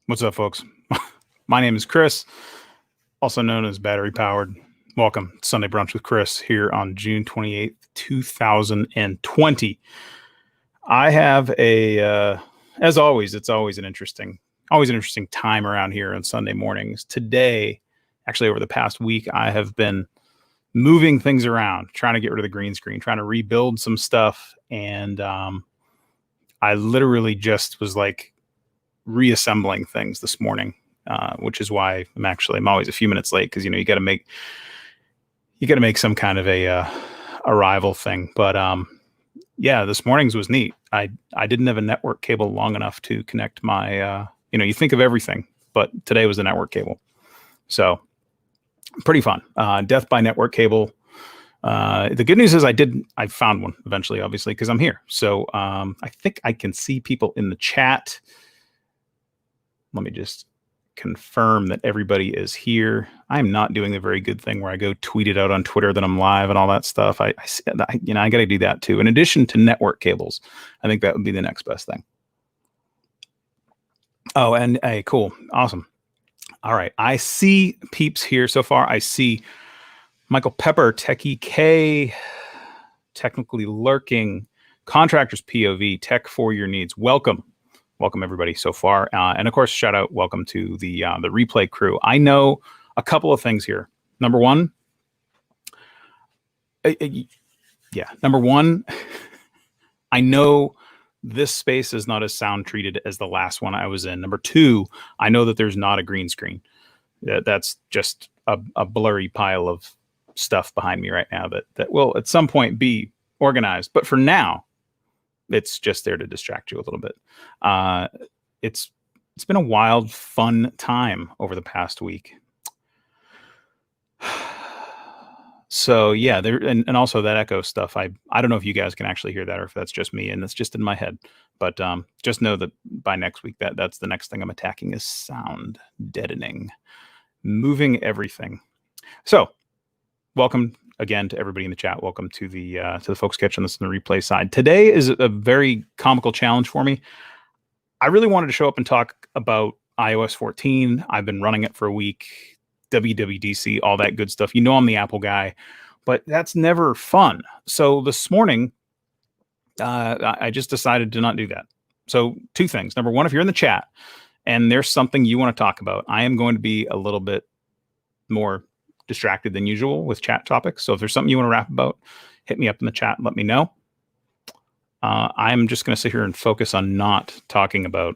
What's up, folks? My name is Chris, also known as Battery Powered. Welcome to Sunday Brunch with Chris here on June 28th, 2020. I have as always, it's always an interesting time around here on Sunday mornings. Today, actually over the past week, I have been moving things around, trying to get rid of the green screen, trying to rebuild some stuff. And I literally just was like, reassembling things this morning, which is why I'm always a few minutes late because you got to make some kind of a arrival thing. But yeah, this morning's was neat. I didn't have a network cable long enough to connect my you think of everything, but today was the network cable, so pretty fun. Death by network cable. The good news is I found one eventually, obviously, because I'm here. So I think I can see people in the chat. Let me just confirm that everybody is here. I'm not doing the very good thing where I go tweet it out on Twitter that I'm live and all that stuff. I got to do that too. In addition to network cables, I think that would be the next best thing. Oh, and hey, cool. Awesome. All right. I see peeps here so far. I see Michael Pepper, Techie K, Technically Lurking, Contractors POV, Tech for Your Needs. Welcome everybody so far, and of course, shout out, welcome to the replay crew. I know a couple of things here. Number one, I know this space is not as sound treated as the last one I was in. Number two, I know that there's not a green screen. That's just a blurry pile of stuff behind me right now that will at some point be organized. But for now, it's just there to distract you a little bit. It's been a wild, fun time over the past week. So yeah, there and also that echo stuff. I don't know if you guys can actually hear that or if that's just me and it's just in my head. But just know that by next week, that's the next thing I'm attacking is sound deadening, moving everything. So welcome again to everybody in the chat. Welcome to the folks catching this on the replay side. Today is a very comical challenge for me. I really wanted to show up and talk about iOS 14. I've been running it for a week, WWDC, all that good stuff. I'm the Apple guy, but that's never fun. So this morning, I just decided to not do that. So two things. Number one, if you're in the chat and there's something you want to talk about, I am going to be a little bit more distracted than usual with chat topics. So if there's something you want to rap about, hit me up in the chat and let me know. I'm just going to sit here and focus on not talking about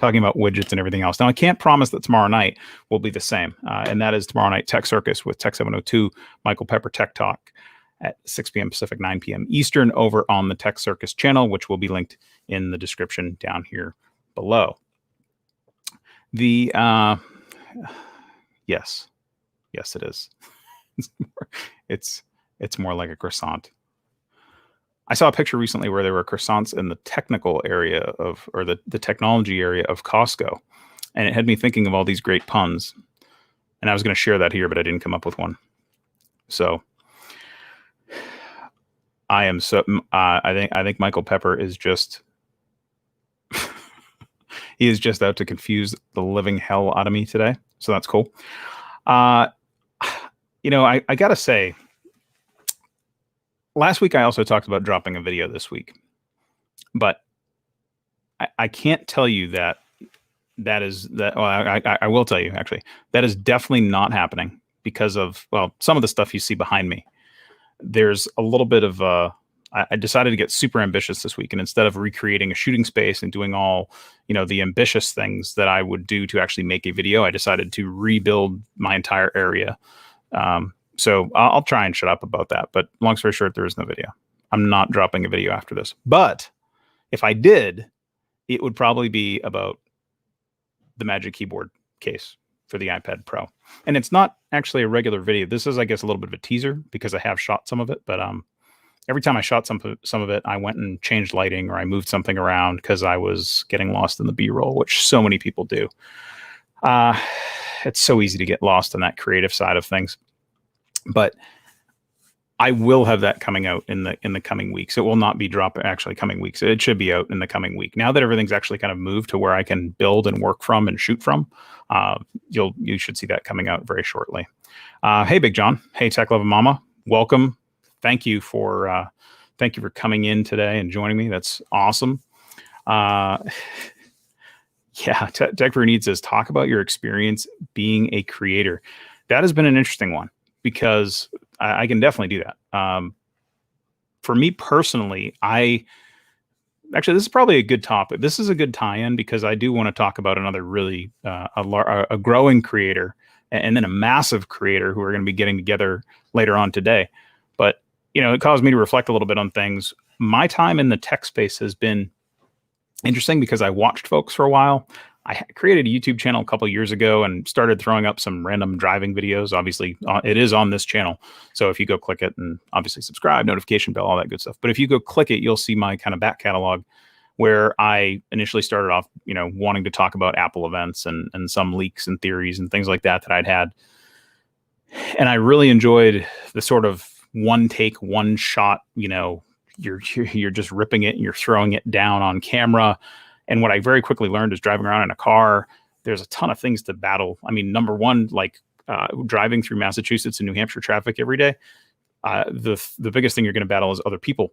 widgets and everything else. Now, I can't promise that tomorrow night will be the same. And that is tomorrow night, Tech Circus with Tech 702, Michael Pepper Tech Talk at 6 p.m. Pacific, 9 p.m. Eastern over on the Tech Circus channel, which will be linked in the description down here below. Yes, it is. It's more like a croissant. I saw a picture recently where there were croissants in the technical area or the technology area of Costco, and it had me thinking of all these great puns. And I was going to share that here, but I didn't come up with one. So I am I think Michael Pepper is just he is just out to confuse the living hell out of me today. So that's cool. I got to say, last week I also talked about dropping a video this week, but I can't tell you that is. Well, I will tell you, actually, that is definitely not happening because of, well, some of the stuff you see behind me. There's a little bit of I decided to get super ambitious this week, and instead of recreating a shooting space and doing all, the ambitious things that I would do to actually make a video, I decided to rebuild my entire area. So I'll try and shut up about that. But long story short, there is no video. I'm not dropping a video after this. But if I did, it would probably be about the Magic Keyboard case for the iPad Pro. And it's not actually a regular video. This is, I guess, a little bit of a teaser because I have shot some of it. But every time I shot some of it, I went and changed lighting or I moved something around because I was getting lost in the B-roll, which so many people do. It's so easy to get lost in that creative side of things. But I will have that coming out in the coming weeks. It will not be actually coming weeks. It should be out in the coming week. Now that everything's actually kind of moved to where I can build and work from and shoot from, you should see that coming out very shortly. Hey, Big John. Hey, Tech Love Mama. Welcome. Thank you for coming in today and joining me. That's awesome. Yeah, Tech for Need says, talk about your experience being a creator. That has been an interesting one because I can definitely do that. For me personally, actually, this is probably a good topic. This is a good tie-in because I do want to talk about another really a growing creator and then a massive creator who are going to be getting together later on today. But it caused me to reflect a little bit on things. My time in the tech space has been interesting because I watched folks for a while. I created a YouTube channel a couple of years ago and started throwing up some random driving videos. Obviously, it is on this channel. So if you go click it and obviously subscribe, notification bell, all that good stuff. But if you go click it, you'll see my kind of back catalog where I initially started off, wanting to talk about Apple events and some leaks and theories and things like that I'd had. And I really enjoyed the sort of one take, one shot, you're just ripping it and you're throwing it down on camera. And what I very quickly learned is driving around in a car, there's a ton of things to battle. I mean, number one, like driving through Massachusetts and New Hampshire traffic every day, the biggest thing you're going to battle is other people.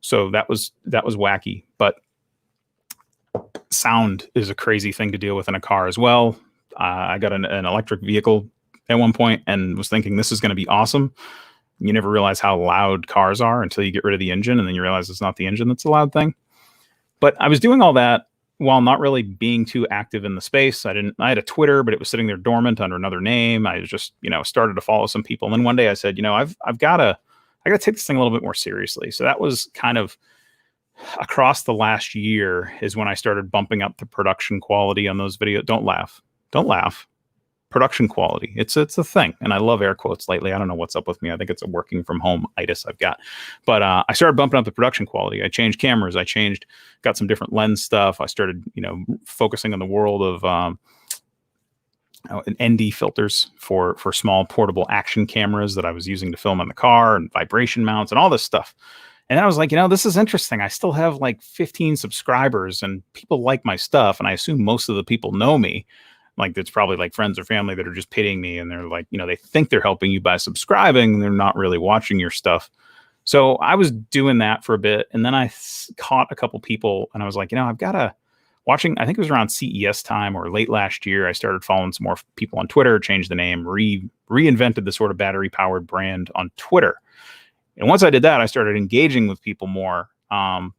So that was wacky. But sound is a crazy thing to deal with in a car as well. I got an electric vehicle at one point and was thinking this is going to be awesome. You never realize how loud cars are until you get rid of the engine, and then you realize it's not the engine that's a loud thing. But I was doing all that while not really being too active in the space. I had a Twitter, but it was sitting there dormant under another name. I just, started to follow some people. And then one day I said, I've got to take this thing a little bit more seriously. So that was kind of across the last year is when I started bumping up the production quality on those videos. Don't laugh. Production quality. It's a thing. And I love air quotes lately. I don't know what's up with me. I think it's a working from home itis I've got. But I started bumping up the production quality. I changed cameras. Got some different lens stuff. I started, focusing on the world of ND filters for small portable action cameras that I was using to film in the car, and vibration mounts and all this stuff. And I was like, this is interesting. I still have like 15 subscribers and people like my stuff. And I assume most of the people know me. Like it's probably like friends or family that are just pitying me, and they're like, they think they're helping you by subscribing, and they're not really watching your stuff. So I was doing that for a bit, and then I caught a couple people, and I was like, I've got to watching. I think it was around CES time or late last year. I started following some more people on Twitter, changed the name, reinvented the sort of battery powered brand on Twitter. And once I did that, I started engaging with people more. Not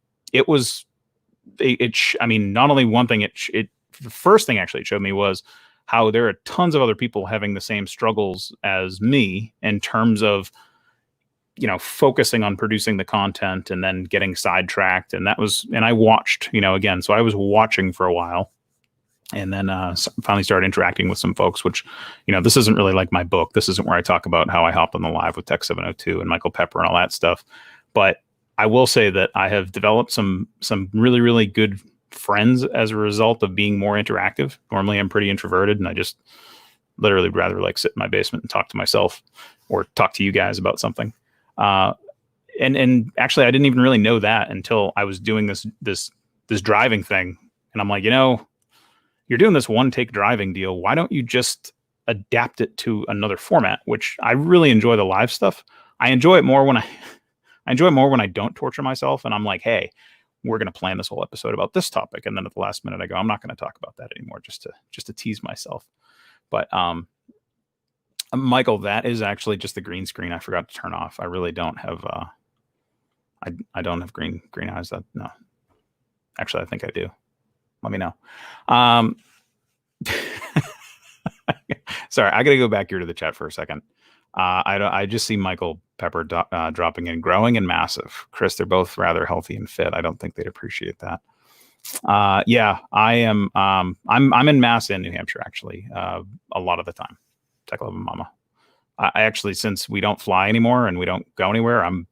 only one thing, the first thing actually it showed me was how there are tons of other people having the same struggles as me in terms of, focusing on producing the content and then getting sidetracked. And I watched, again, so I was watching for a while, and then finally started interacting with some folks, which, this isn't really like my book. This isn't where I talk about how I hop on the live with Tech 702 and Michael Pepper and all that stuff. But I will say that I have developed some really, really good friends as a result of being more interactive. Normally I'm pretty introverted, and I just literally rather like sit in my basement and talk to myself or talk to you guys about something. And actually I didn't even really know that until I was doing this driving thing. And I'm like, you're doing this one take driving deal. Why don't you just adapt it to another format? Which I really enjoy the live stuff. I enjoy it more when I don't torture myself and I'm like, hey, we're going to plan this whole episode about this topic. And then at the last minute I go, I'm not going to talk about that anymore, just to tease myself. But, Michael, that is actually just the green screen I forgot to turn off. I really don't have, I don't have green eyes. No, actually, I think I do. Let me know. Sorry, I got to go back here to the chat for a second. I just see Michael Pepper dropping in, growing and massive. Chris, they're both rather healthy and fit. I don't think they'd appreciate that. Yeah, I am. I'm in Mass in New Hampshire, actually, a lot of the time. Tech Love Mama. I actually, since we don't fly anymore and we don't go anywhere, I'm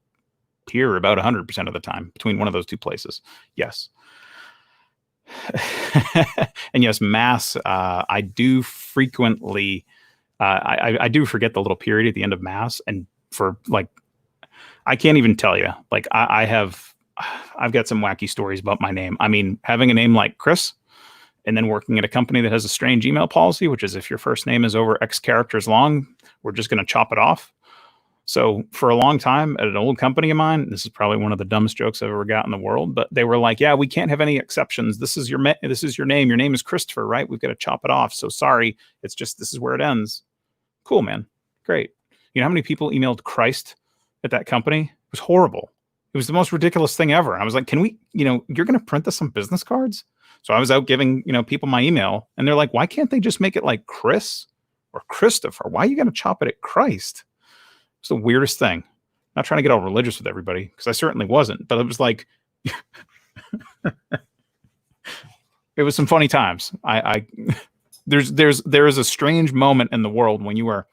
here about 100% of the time between one of those two places. Yes. And yes, Mass, I do frequently, I do forget the little period at the end of Mass. And for like, I can't even tell you. Like I've got some wacky stories about my name. I mean, having a name like Chris and then working at a company that has a strange email policy, which is if your first name is over X characters long, we're just going to chop it off. So for a long time at an old company of mine, this is probably one of the dumbest jokes I've ever got in the world, but they were like, yeah, we can't have any exceptions. This is your name. Your name is Christopher, right? We've got to chop it off. So sorry. It's just, this is where it ends. Cool, man. Great. You know how many people emailed Christ at that company? It was horrible. It was the most ridiculous thing ever. And I was like, can we, you're going to print this on business cards? So I was out giving, people my email and they're like, why can't they just make it like Chris or Christopher? Why are you going to chop it at Christ? It's the weirdest thing. Not trying to get all religious with everybody because I certainly wasn't, but it was like, it was some funny times. There is a strange moment in the world when you are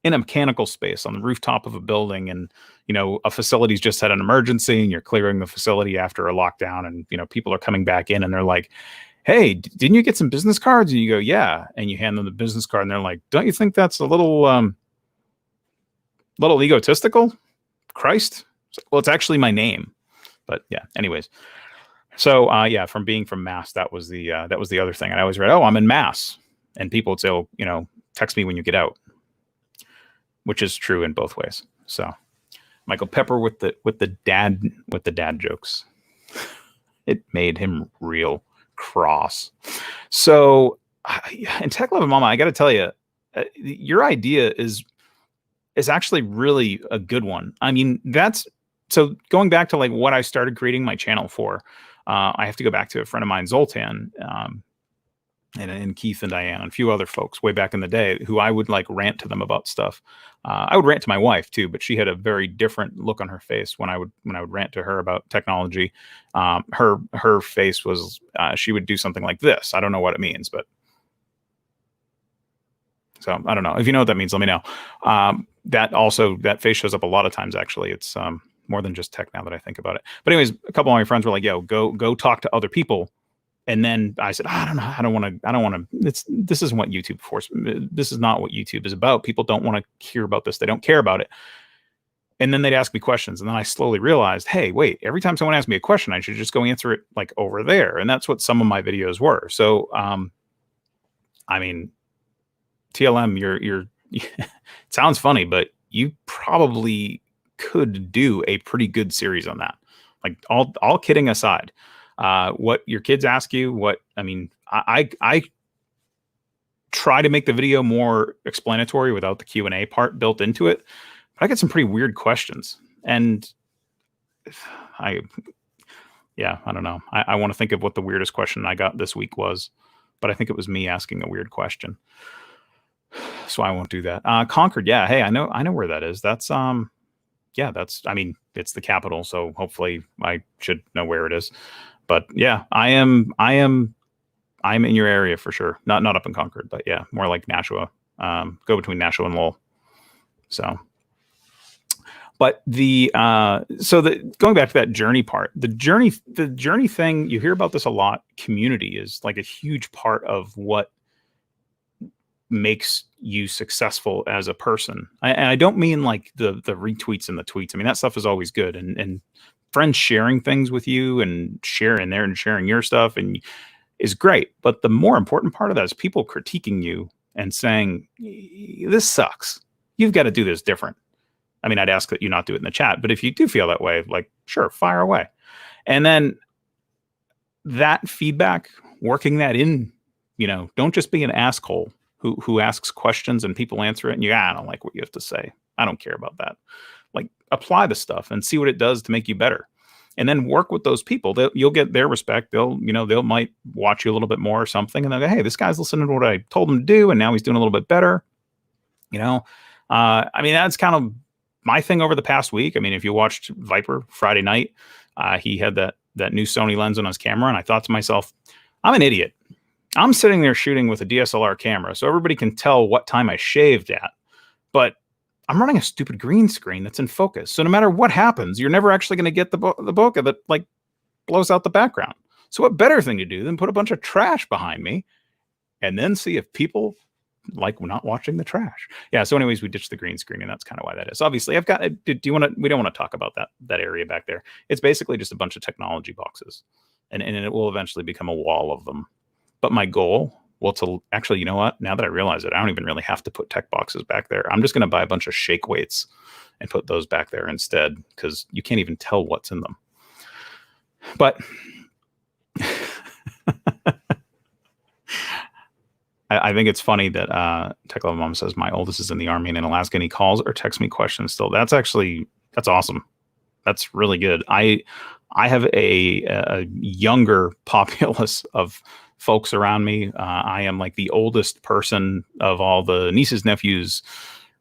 in a mechanical space on the rooftop of a building and, a facility's just had an emergency and you're clearing the facility after a lockdown and, people are coming back in and they're like, hey, didn't you get some business cards? And you go, yeah. And you hand them the business card and they're like, don't you think that's a little egotistical? Christ? Well, it's actually my name. But yeah, anyways. So from being from Mass, that was the other thing. And I always read, oh, I'm in Mass. And people would say, oh, text me when you get out. Which is true in both ways. So Michael Pepper with the dad jokes. It made him real cross. So in Tech Love and Mama, I got to tell you, your idea is actually really a good one. I mean, so going back to like what I started creating my channel for, I have to go back to a friend of mine, Zoltan, and Keith and Diane and a few other folks way back in the day who I would like rant to them about stuff. I would rant to my wife too, but she had a very different look on her face when I would rant to her about technology. Her face was, she would do something like this. I don't know what it means, but so I don't know. If you know what that means, let me know. That face shows up a lot of times. Actually, it's more than just tech now that I think about it. But anyways, a couple of my friends were like, yo, go talk to other people. And then I said, I don't know. I don't want to, this isn't what YouTube force. This is not what YouTube is about. People don't want to hear about this. They don't care about it. And then they'd ask me questions. And then I slowly realized, hey, wait, every time someone asks me a question, I should just go answer it like over there. And that's what some of my videos were. So, I mean, TLM, you're it sounds funny, but you probably could do a pretty good series on that. Like all kidding aside. What your kids ask you, I try to make the video more explanatory without the Q&A part built into it, but I get some pretty weird questions and I don't know. I want to think of what the weirdest question I got this week was, but I think it was me asking a weird question. So I won't do that. Concord. Yeah. Hey, I know where that is. That's, it's the capital. So hopefully I should know where it is. But yeah, I'm in your area for sure. Not up in Concord, but yeah, more like Nashua. Go between Nashua and Lowell. So, but going back to that journey part, the journey thing, you hear about this a lot. Community is like a huge part of what makes you successful as a person. And I don't mean like the retweets and the tweets. I mean, that stuff is always good. And friends sharing things with you and sharing your stuff and is great. But the more important part of that is people critiquing you and saying, this sucks. You've got to do this different. I mean, I'd ask that you not do it in the chat, but if you do feel that way, like, sure, fire away. And then that feedback, working that in, don't just be an asshole who asks questions and people answer it and I don't like what you have to say. I don't care about that. Like, apply the stuff and see what it does to make you better. And then work with those people. You'll get their respect. They'll might watch you a little bit more or something. And they'll go, hey, this guy's listening to what I told him to do. And now he's doing a little bit better. That's kind of my thing over the past week. I mean, if you watched Viper Friday night, he had that new Sony lens on his camera. And I thought to myself, I'm an idiot. I'm sitting there shooting with a DSLR camera. So everybody can tell what time I shaved at. But I'm running a stupid green screen that's in focus. So no matter what happens, you're never actually going to get the bokeh that like blows out the background. So what better thing to do than put a bunch of trash behind me and then see if people like not watching the trash. Yeah. So anyways, we ditched the green screen, and that's kind of why that is. Obviously, I've got, do you want to, we don't want to talk about that area back there. It's basically just a bunch of technology boxes, and it will eventually become a wall of them. But my goal, well, to actually, you know what? Now that I realize it, I don't even really have to put tech boxes back there. I'm just going to buy a bunch of shake weights and put those back there instead, because you can't even tell what's in them. But I think it's funny that Tech Love Mom says my oldest is in the Army and in Alaska, and he calls or texts me questions still. That's awesome. That's really good. I have a younger populace of folks around me. I am like the oldest person of all the nieces, nephews,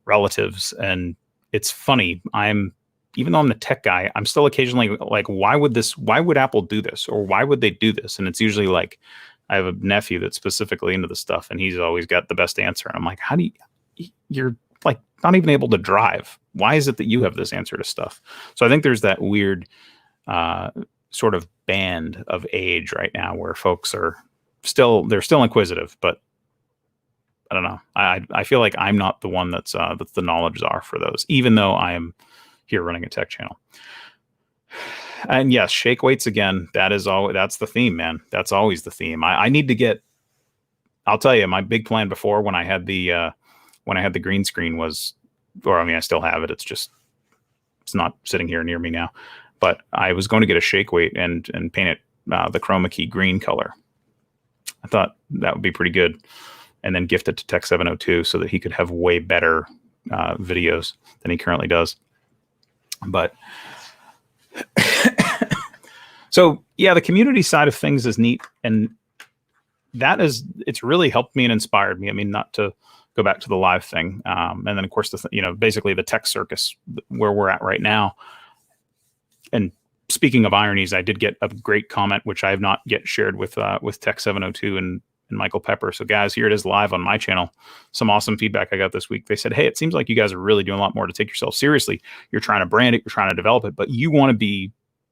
relatives, and it's funny. Even though I'm the tech guy, I'm still occasionally like, why would Apple do this? Or why would they do this? And it's usually like, I have a nephew that's specifically into the stuff, and he's always got the best answer. And I'm like, you're like not even able to drive. Why is it that you have this answer to stuff? So I think there's that weird sort of band of age right now where folks are still inquisitive, but I don't know. I feel like I'm not the one that's the knowledge czar for those, even though I am here running a tech channel. And yes, shake weights again. That's the theme, man. That's always the theme. I need to get. I'll tell you, my big plan before when I had the green screen was, or I mean, I still have it. It's not sitting here near me now. But I was going to get a shake weight and paint it the chroma key green color. I thought that would be pretty good, and then gift it to Tech 702 so that he could have way better videos than he currently does. But so yeah, the community side of things is neat, and it's really helped me and inspired me. I mean, not to go back to the live thing, and then of course basically the tech circus where we're at right now. And speaking of ironies, I did get a great comment which I have not yet shared with Tech 702 and Michael Pepper. So guys, here it is live on my channel. Some awesome feedback I got this week. They said, hey, it seems like you guys are really doing a lot more to take yourself seriously. You're trying to brand it, you're trying to develop it, but you want to be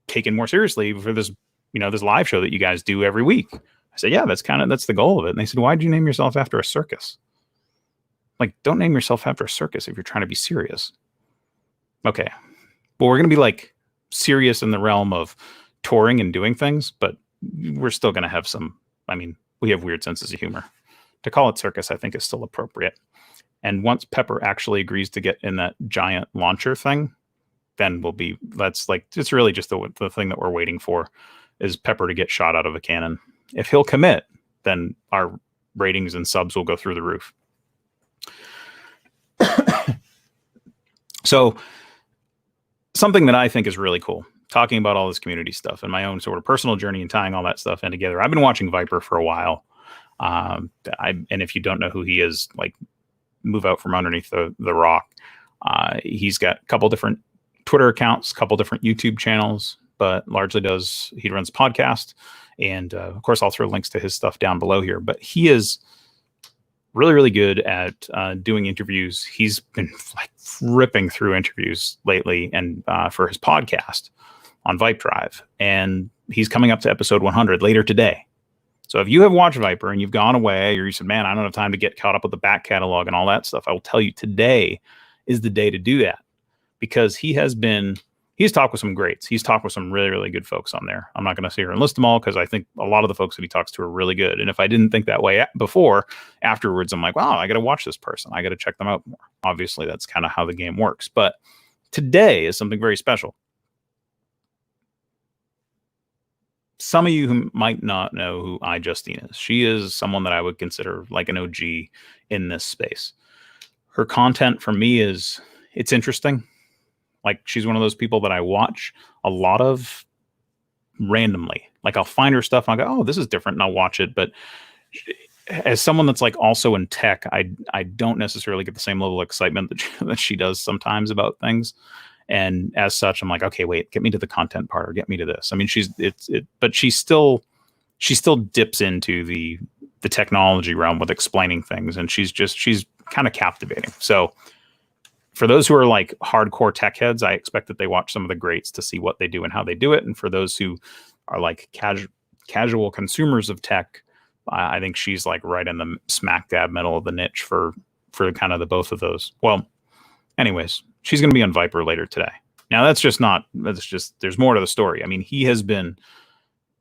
taken more seriously for this, this live show that you guys do every week. I said, yeah, that's the goal of it. And they said, why'd you name yourself after a circus? Like, don't name yourself after a circus if you're trying to be serious. Okay. Well, we're going to be like serious in the realm of touring and doing things, but we're still going to have we have weird senses of humor. To call it circus, I think, is still appropriate. And once Pepper actually agrees to get in that giant launcher thing, then it's really just the thing that we're waiting for is Pepper to get shot out of a cannon. If he'll commit, then our ratings and subs will go through the roof. So something that I think is really cool, talking about all this community stuff and my own sort of personal journey and tying all that stuff in together. I've been watching Viper for a while. And if you don't know who he is, like, move out from underneath the rock. He's got a couple different Twitter accounts, a couple different YouTube channels, but largely he runs a podcast. And of course, I'll throw links to his stuff down below here. But he is really, really good at doing interviews. He's been like ripping through interviews lately, and for his podcast on Vipe Drive. And he's coming up to episode 100 later today. So if you have watched Viper and you've gone away, or you said, man, I don't have time to get caught up with the back catalog and all that stuff, I will tell you today is the day to do that, because he's talked with some greats. He's talked with some really, really good folks on there. I'm not going to sit here and list them all, because I think a lot of the folks that he talks to are really good. And if I didn't think that way before, afterwards, I'm like, wow, I got to watch this person. I got to check them out more. Obviously, that's kind of how the game works. But today is something very special. Some of you who might not know who iJustine is. She is someone that I would consider like an OG in this space. Her content for me it's interesting. Like, she's one of those people that I watch a lot of randomly. Like, I'll find her stuff and I'll go, oh, this is different, and I'll watch it. But as someone that's like also in tech, I don't necessarily get the same level of excitement that she does sometimes about things. And as such, I'm like, okay, wait, get me to the content part, or get me to this. I mean, but she still dips into the technology realm with explaining things, and she's kind of captivating. So for those who are like hardcore tech heads, I expect that they watch some of the greats to see what they do and how they do it. And for those who are like casual consumers of tech, I think she's like right in the smack dab middle of the niche for kind of the both of those. Well, anyways, she's going to be on Viper later today. Now that's just there's more to the story. I mean, he has been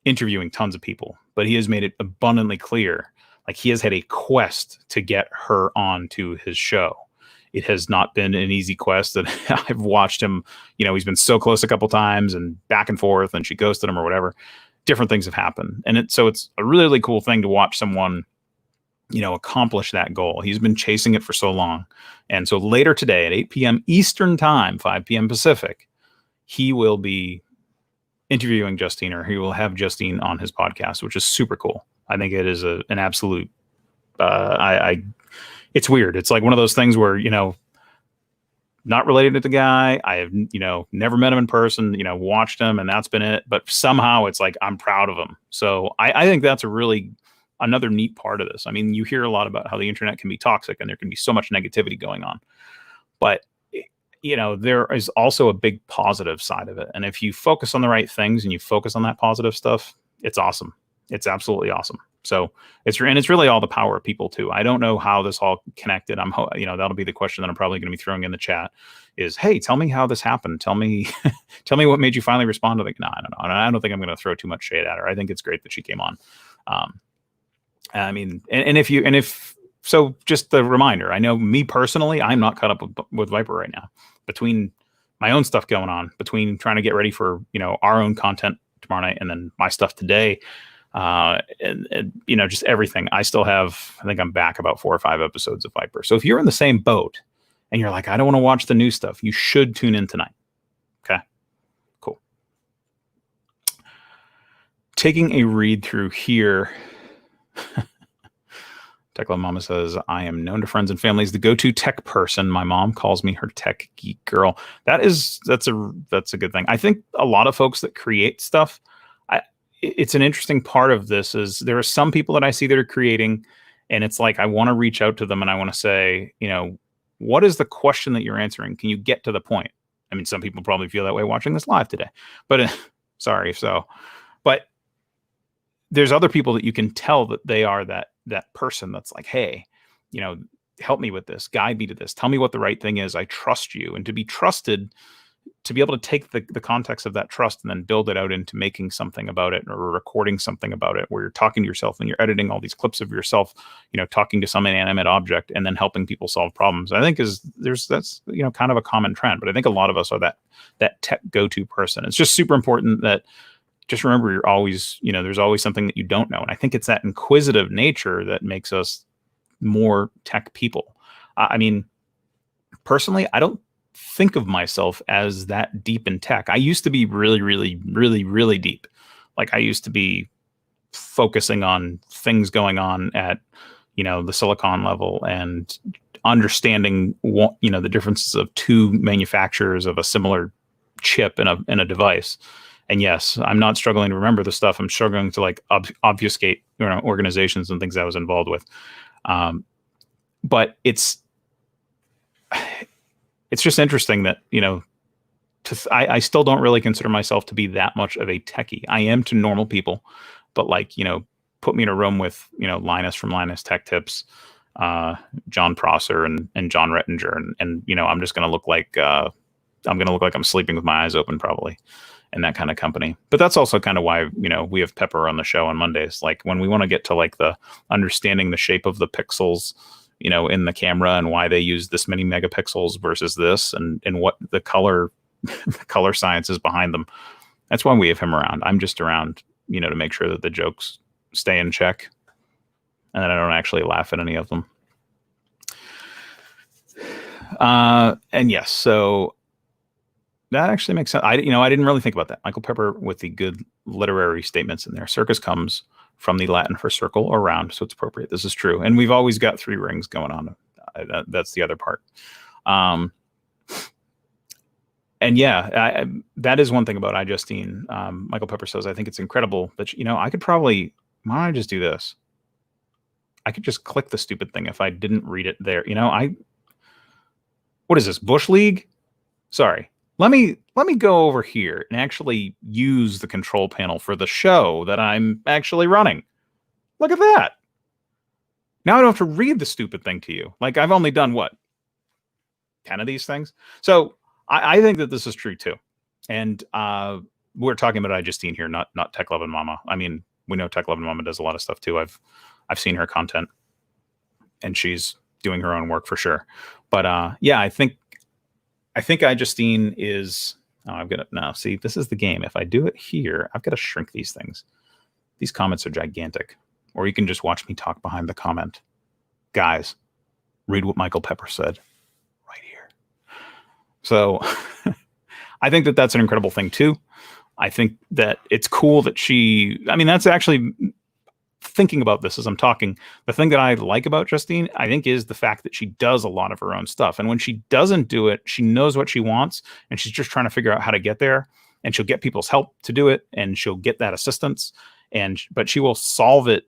interviewing tons of people, but he has made it abundantly clear, like he has had a quest to get her on to his show. It has not been an easy quest. That I've watched him, he's been so close a couple times and back and forth, and she ghosted him or whatever. Different things have happened. And it's a really, really cool thing to watch someone, accomplish that goal. He's been chasing it for so long. And so later today at 8 p.m. Eastern time, 5 p.m. Pacific, he will be interviewing Justine, or he will have Justine on his podcast, which is super cool. I think it is an absolute, it's weird. It's like one of those things where, not related to the guy. I have, never met him in person, watched him, and that's been it. But somehow it's like, I'm proud of him. So I think that's another neat part of this. I mean, you hear a lot about how the internet can be toxic and there can be so much negativity going on, but there is also a big positive side of it. And if you focus on the right things and you focus on that positive stuff, it's awesome. It's absolutely awesome. So it's really all the power of people too. I don't know how this all connected. That'll be the question that I'm probably going to be throwing in the chat is, hey, tell me how this happened. Tell me what made you finally respond to no, I don't know. And I don't think I'm going to throw too much shade at her. I think it's great that she came on. I mean, so just the reminder, I know me personally, I'm not caught up with Viper right now. Between my own stuff going on, between trying to get ready for, our own content tomorrow night and then my stuff today, and just everything. I think I'm back about 4 or 5 episodes of Viper. So if you're in the same boat and you're like, I don't want to watch the new stuff, you should tune in tonight. Okay, cool. Taking a read through here. Techla Mama says, I am known to friends and family as the go-to tech person. My mom calls me her tech geek girl. That's a good thing. I think a lot of folks that create stuff, it's an interesting part of this is there are some people that I see that are creating, and it's like, I want to reach out to them and I want to say, what is the question that you're answering? Can you get to the point? I mean, some people probably feel that way watching this live today, but sorry. But there's other people that you can tell that they are that person that's like, hey, help me with this, guide me to this, tell me what the right thing is. I trust you. And to be trusted, to be able to take the context of that trust and then build it out into making something about it or recording something about it, where you're talking to yourself and you're editing all these clips of yourself, talking to some inanimate object and then helping people solve problems. I think that's kind of a common trend, but I think a lot of us are that tech go-to person. It's just super important that just remember you're always, there's always something that you don't know. And I think it's that inquisitive nature that makes us more tech people. I mean, personally, I don't think of myself as that deep in tech. I used to be really, really, really, really deep. Like I used to be focusing on things going on at, the silicon level and understanding what, the differences of two manufacturers of a similar chip in a device. And yes, I'm not struggling to remember the stuff. I'm struggling to like obfuscate organizations and things I was involved with. But it's just interesting that, I still don't really consider myself to be that much of a techie. I am to normal people, but like, put me in a room with, Linus from Linus Tech Tips, John Prosser and John Rettinger. And I'm just going to look like, I'm sleeping with my eyes open probably. And that kind of company. But that's also kind of why, we have Pepper on the show on Mondays. Like when we want to get to like the understanding the shape of the pixels, in the camera and why they use this many megapixels versus this and what the color science is behind them. That's why we have him around. I'm just around, to make sure that the jokes stay in check and that I don't actually laugh at any of them. And yes, so that actually makes sense. I didn't really think about that. Michael Pepper with the good literary statements in there. Circus comes from the Latin for circle or round, so it's appropriate. This is true. And we've always got 3 rings going on. That's the other part. And yeah, that is one thing about iJustine. Michael Pepper says, I think it's incredible that, I could probably, why don't I just do this? I could just click the stupid thing if I didn't read it there. What is this, Bush League? Sorry. Let me go over here and actually use the control panel for the show that I'm actually running. Look at that. Now I don't have to read the stupid thing to you. Like, I've only done what? 10 of these things? So I think that this is true too. And we're talking about iJustine here, not Tech Lovin' Mama. I mean, we know Tech Lovin' Mama does a lot of stuff too. I've seen her content, and she's doing her own work for sure. But yeah, I think iJustine is. Oh, I've got it now. See, this is the game. If I do it here, I've got to shrink these things. These comments are gigantic. Or you can just watch me talk behind the comment. Guys, read what Michael Pepper said right here. So I think that that's an incredible thing too. I think that it's cool that that's actually, thinking about this as I'm talking, the thing that I like about Justine, I think, is the fact that she does a lot of her own stuff. And when she doesn't do it, she knows what she wants, and she's just trying to figure out how to get there. And she'll get people's help to do it, and she'll get that assistance. But she will solve it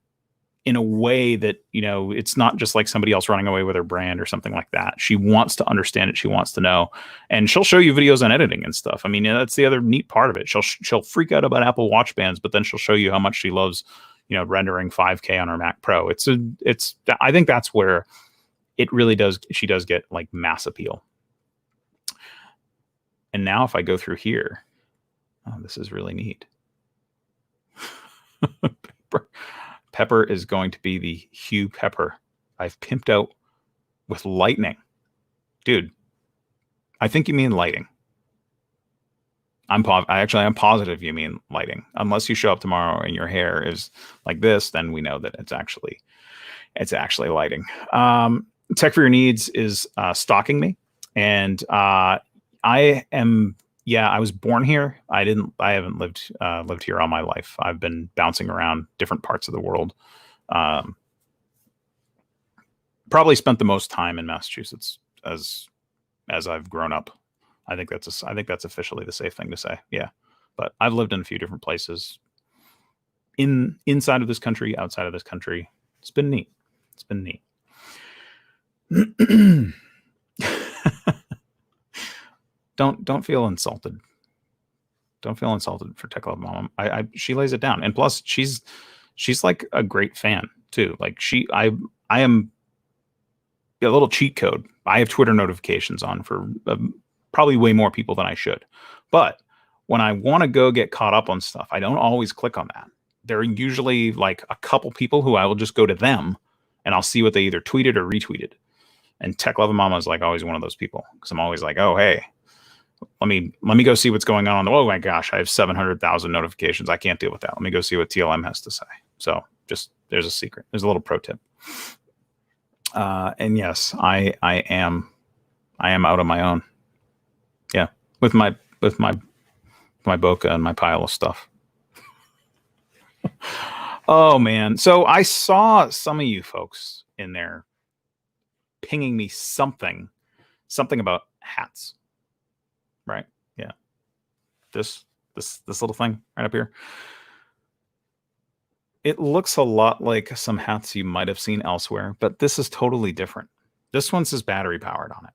in a way that, it's not just like somebody else running away with her brand or something like that. She wants to understand it. She wants to know, and she'll show you videos on editing and stuff. I mean, that's the other neat part of it. She'll freak out about Apple Watch bands, but then she'll show you how much she loves, rendering 5K on her Mac Pro. I think that's where it really does. She does get like mass appeal. And now if I go through here, this is really neat. Pepper is going to be the Hugh Pepper I've pimped out with lightning. Dude, I think you mean lighting. I'm positive you mean lighting. Unless you show up tomorrow and your hair is like this, then we know that it's actually lighting. Tech for Your Needs is stalking me, and I was born here. I haven't lived here all my life. I've been bouncing around different parts of the world. Probably spent the most time in Massachusetts as I've grown up. I think that's officially the safe thing to say. Yeah. But I've lived in a few different places inside of this country, outside of this country. It's been neat. Don't feel insulted. Don't feel insulted for Tech Lovin' Mama. She lays it down, and plus she's like a great fan too. Like I am a little cheat code. I have Twitter notifications on for probably way more people than I should. But when I want to go get caught up on stuff, I don't always click on that. There are usually like a couple people who I will just go to them, and I'll see what they either tweeted or retweeted. And Tech Lovin' Mama is like always one of those people, because I'm always like, oh hey, let me go see what's going on. Oh my gosh, I have 700,000 notifications. I can't deal with that. Let me go see what TLM has to say. So there's a secret. There's a little pro tip. And yes, I am out on my own. Yeah, with my bokeh and my pile of stuff. Oh man, so I saw some of you folks in there pinging me something about hats. Right? Yeah. This little thing right up here. It looks a lot like some hats you might have seen elsewhere, but this is totally different. This one says battery powered on it.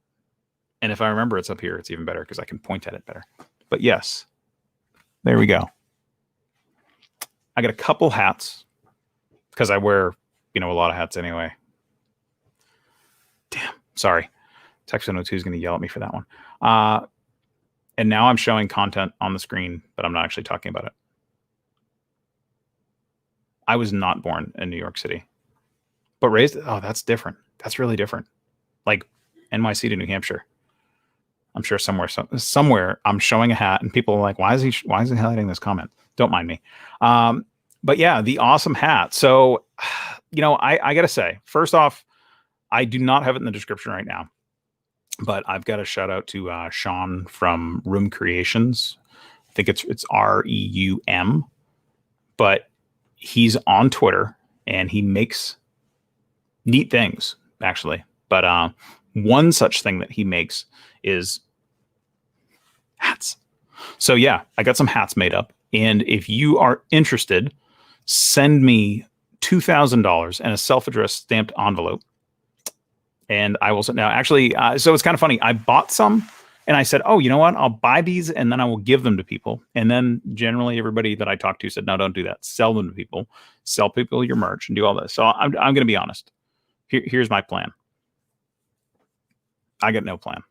And if I remember it's up here, it's even better because I can point at it better. But yes, there we go. I got a couple hats because I wear, a lot of hats anyway. Damn, sorry. Tex102 is going to yell at me for that one. And now I'm showing content on the screen, but I'm not actually talking about it. I was not born in New York City, but raised. Oh, that's different. That's really different. Like NYC to New Hampshire. I'm sure somewhere I'm showing a hat and people are like, why is he highlighting this comment? Don't mind me. But yeah, the awesome hat. So, I got to say, first off, I do not have it in the description right now, but I've got a shout out to Sean from Room Creations. I think it's REUM, but he's on Twitter and he makes neat things actually. But one such thing that he makes is hats. So yeah, I got some hats made up. And if you are interested, send me $2,000 and a self-addressed stamped envelope. And I will now actually, so it's kind of funny. I bought some And I said, oh, you know what? I'll buy these and then I will give them to people. And then generally everybody that I talked to said, no, don't do that. Sell them to people, sell people your merch and do all this. So I'm going to be honest. Here's my plan. I got no plan.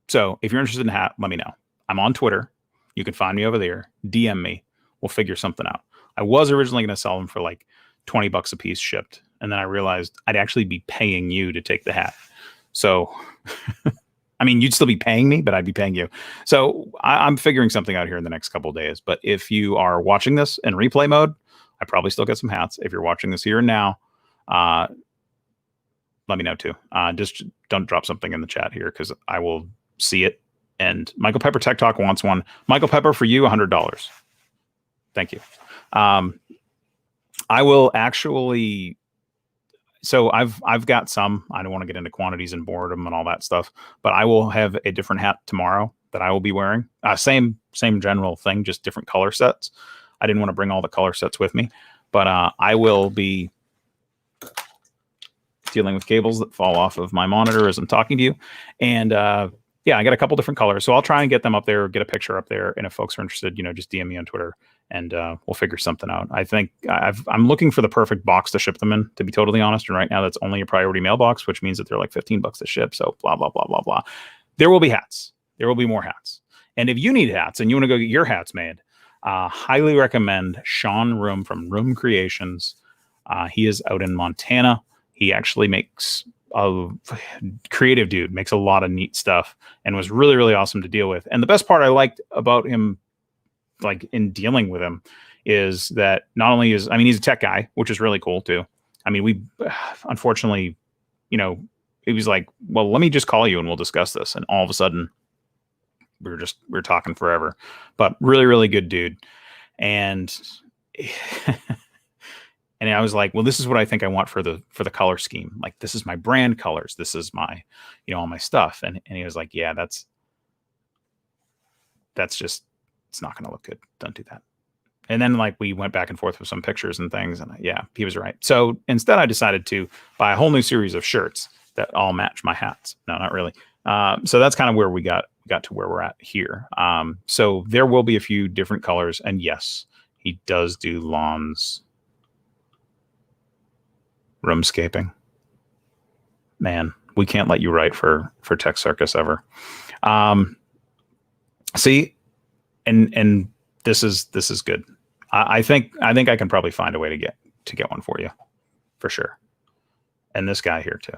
So if you're interested in a hat, let me know. I'm on Twitter. You can find me over there. DM me. We'll figure something out. I was originally going to sell them for like $20 a piece shipped. And then I realized I'd actually be paying you to take the hat. So, I mean, you'd still be paying me, but I'd be paying you. So I'm figuring something out here in the next couple of days. But if you are watching this in replay mode, I probably still got some hats. If you're watching this here and now, let me know too. Just don't drop something in the chat here because I will see it. And Michael Pepper Tech Talk wants one. Michael Pepper, for you, $100. Thank you. I will actually. So I've got some. I don't want to get into quantities and boredom and all that stuff, but I will have a different hat tomorrow that I will be wearing. Same general thing, just different color sets. I didn't want to bring all the color sets with me, but I will be dealing with cables that fall off of my monitor as I'm talking to you. And yeah, I got a couple different colors. So I'll try and get them up there, get a picture up there. And if folks are interested, just DM me on Twitter and we'll figure something out. I think I'm looking for the perfect box to ship them in, to be totally honest. And right now that's only a priority mailbox, which means that they're like $15 to ship. So blah, blah, blah, blah, blah. There will be hats. There will be more hats. And if you need hats and you want to go get your hats made, highly recommend Sean Room from Room Creations. He is out in Montana. He actually makes a creative dude, makes a lot of neat stuff and was really, really awesome to deal with. And the best part I liked about him, like in dealing with him, is that not only is, he's a tech guy, which is really cool too. We unfortunately, it was like, well, let me just call you and we'll discuss this. And all of a sudden we were talking forever, but really, really good dude. And and I was like, well, this is what I think I want for the color scheme. Like, this is my brand colors. This is my, all my stuff. And he was like, yeah, that's just, it's not going to look good. Don't do that. And then like we went back and forth with some pictures and things. And yeah, he was right. So instead I decided to buy a whole new series of shirts that all match my hats. No, not really. So that's kind of where we got to where we're at here. So there will be a few different colors. And yes, he does do lawns. Roomscaping. Man, we can't let you write for Tech Circus ever. See, and this is good. I think I can probably find a way to get one for you, for sure. And this guy here too.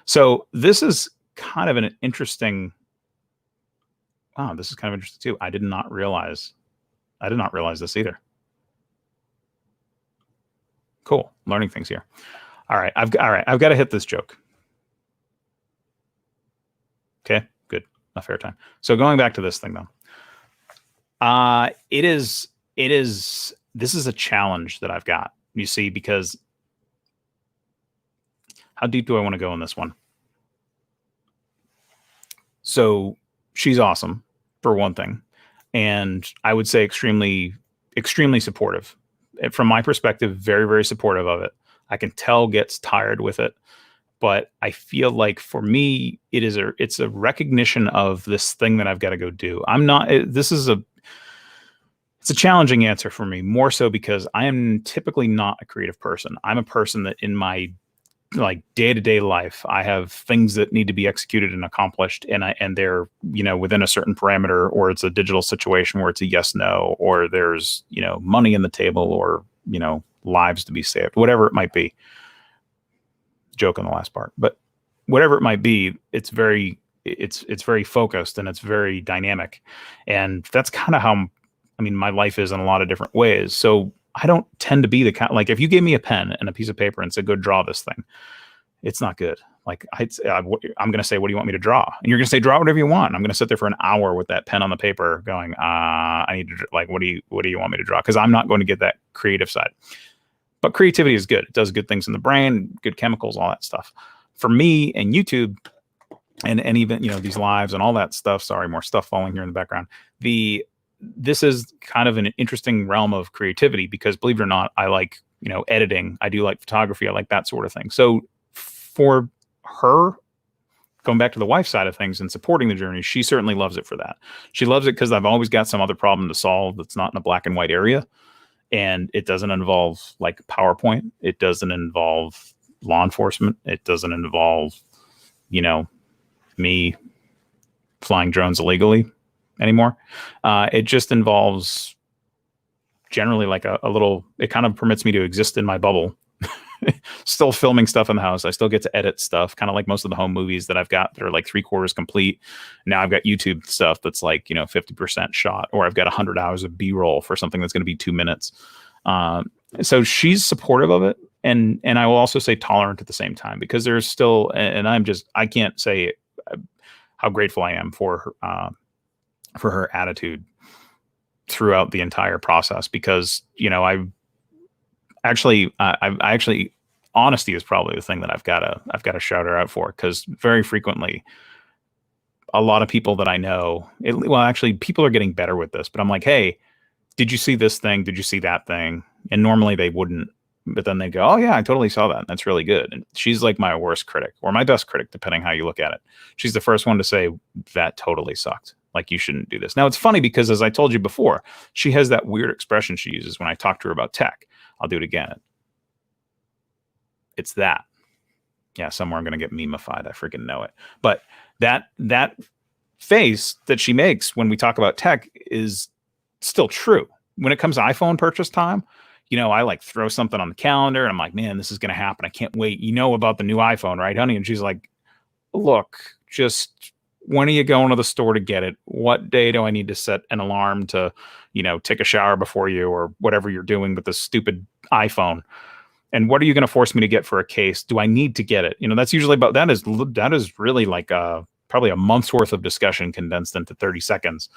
So this is kind of an interesting. Wow, this is kind of interesting too. I did not realize this either. Cool. Learning things here. All right. I've got to hit this joke. Okay, good. A fair time. So going back to this thing though. This is a challenge that I've got, you see, because how deep do I want to go in this one? So she's awesome for one thing. And I would say extremely, extremely supportive. From my perspective, very, very supportive of it. I can tell gets tired with it, but I feel like for me, it's a recognition of this thing that I've got to go do. It's a challenging answer for me, more so because I am typically not a creative person. I'm a person that in my like day-to-day life, I have things that need to be executed and accomplished, and they're within a certain parameter, or it's a digital situation where it's a yes no, or there's money in the table, or lives to be saved, whatever it might be. Joke on the last part, but whatever it might be, it's very focused and it's very dynamic, and that's kind of how my life is in a lot of different ways. So I don't tend to be the kind, like if you gave me a pen and a piece of paper and said, go draw this thing, it's not good. Like I'm going to say, what do you want me to draw? And you're going to say, draw whatever you want. And I'm going to sit there for an hour with that pen on the paper going, I need to, like, what do you want me to draw? Cause I'm not going to get that creative side, but creativity is good. It does good things in the brain, good chemicals, all that stuff. For me and YouTube and even, these lives and all that stuff, sorry, more stuff falling here in the background. This is kind of an interesting realm of creativity because, believe it or not, I like, editing. I do like photography. I like that sort of thing. So for her, going back to the wife side of things and supporting the journey, she certainly loves it for that. She loves it because I've always got some other problem to solve that's not in a black and white area. And it doesn't involve like PowerPoint. It doesn't involve law enforcement. It doesn't involve, me flying drones illegally anymore. It just involves generally like a little, it kind of permits me to exist in my bubble. Still filming stuff in the house. I still get to edit stuff, kind of like most of the home movies that I've got that are like 3/4 complete. Now I've got YouTube stuff that's like, 50% shot, or I've got 100 hours of B-roll for something that's going to be 2 minutes. So she's supportive of it. And I will also say tolerant at the same time, because there's still, and I can't say how grateful I am for her attitude throughout the entire process, because, I actually honesty is probably the thing that I've got to shout her out for, because very frequently a lot of people that I know, actually people are getting better with this, but I'm like, hey, did you see this thing? Did you see that thing? And normally they wouldn't, but then they go, oh yeah, I totally saw that. That's really good. And she's like my worst critic, or my best critic, depending how you look at it. She's the first one to say that totally sucked. Like, you shouldn't do this. Now it's funny because, as I told you before, she has that weird expression she uses when I talk to her about tech. I'll do it again. It's that. Yeah, somewhere I'm going to get memified. I freaking know it. But that face that she makes when we talk about tech is still true. When it comes to iPhone purchase time, I like throw something on the calendar and I'm like, man, this is going to happen. I can't wait. About the new iPhone, right, honey? And she's like, look, just when are you going to the store to get it? What day do I need to set an alarm to, take a shower before you, or whatever you're doing with this stupid iPhone? And what are you going to force me to get for a case? Do I need to get it? That's usually about, that is really like probably a month's worth of discussion condensed into 30 seconds.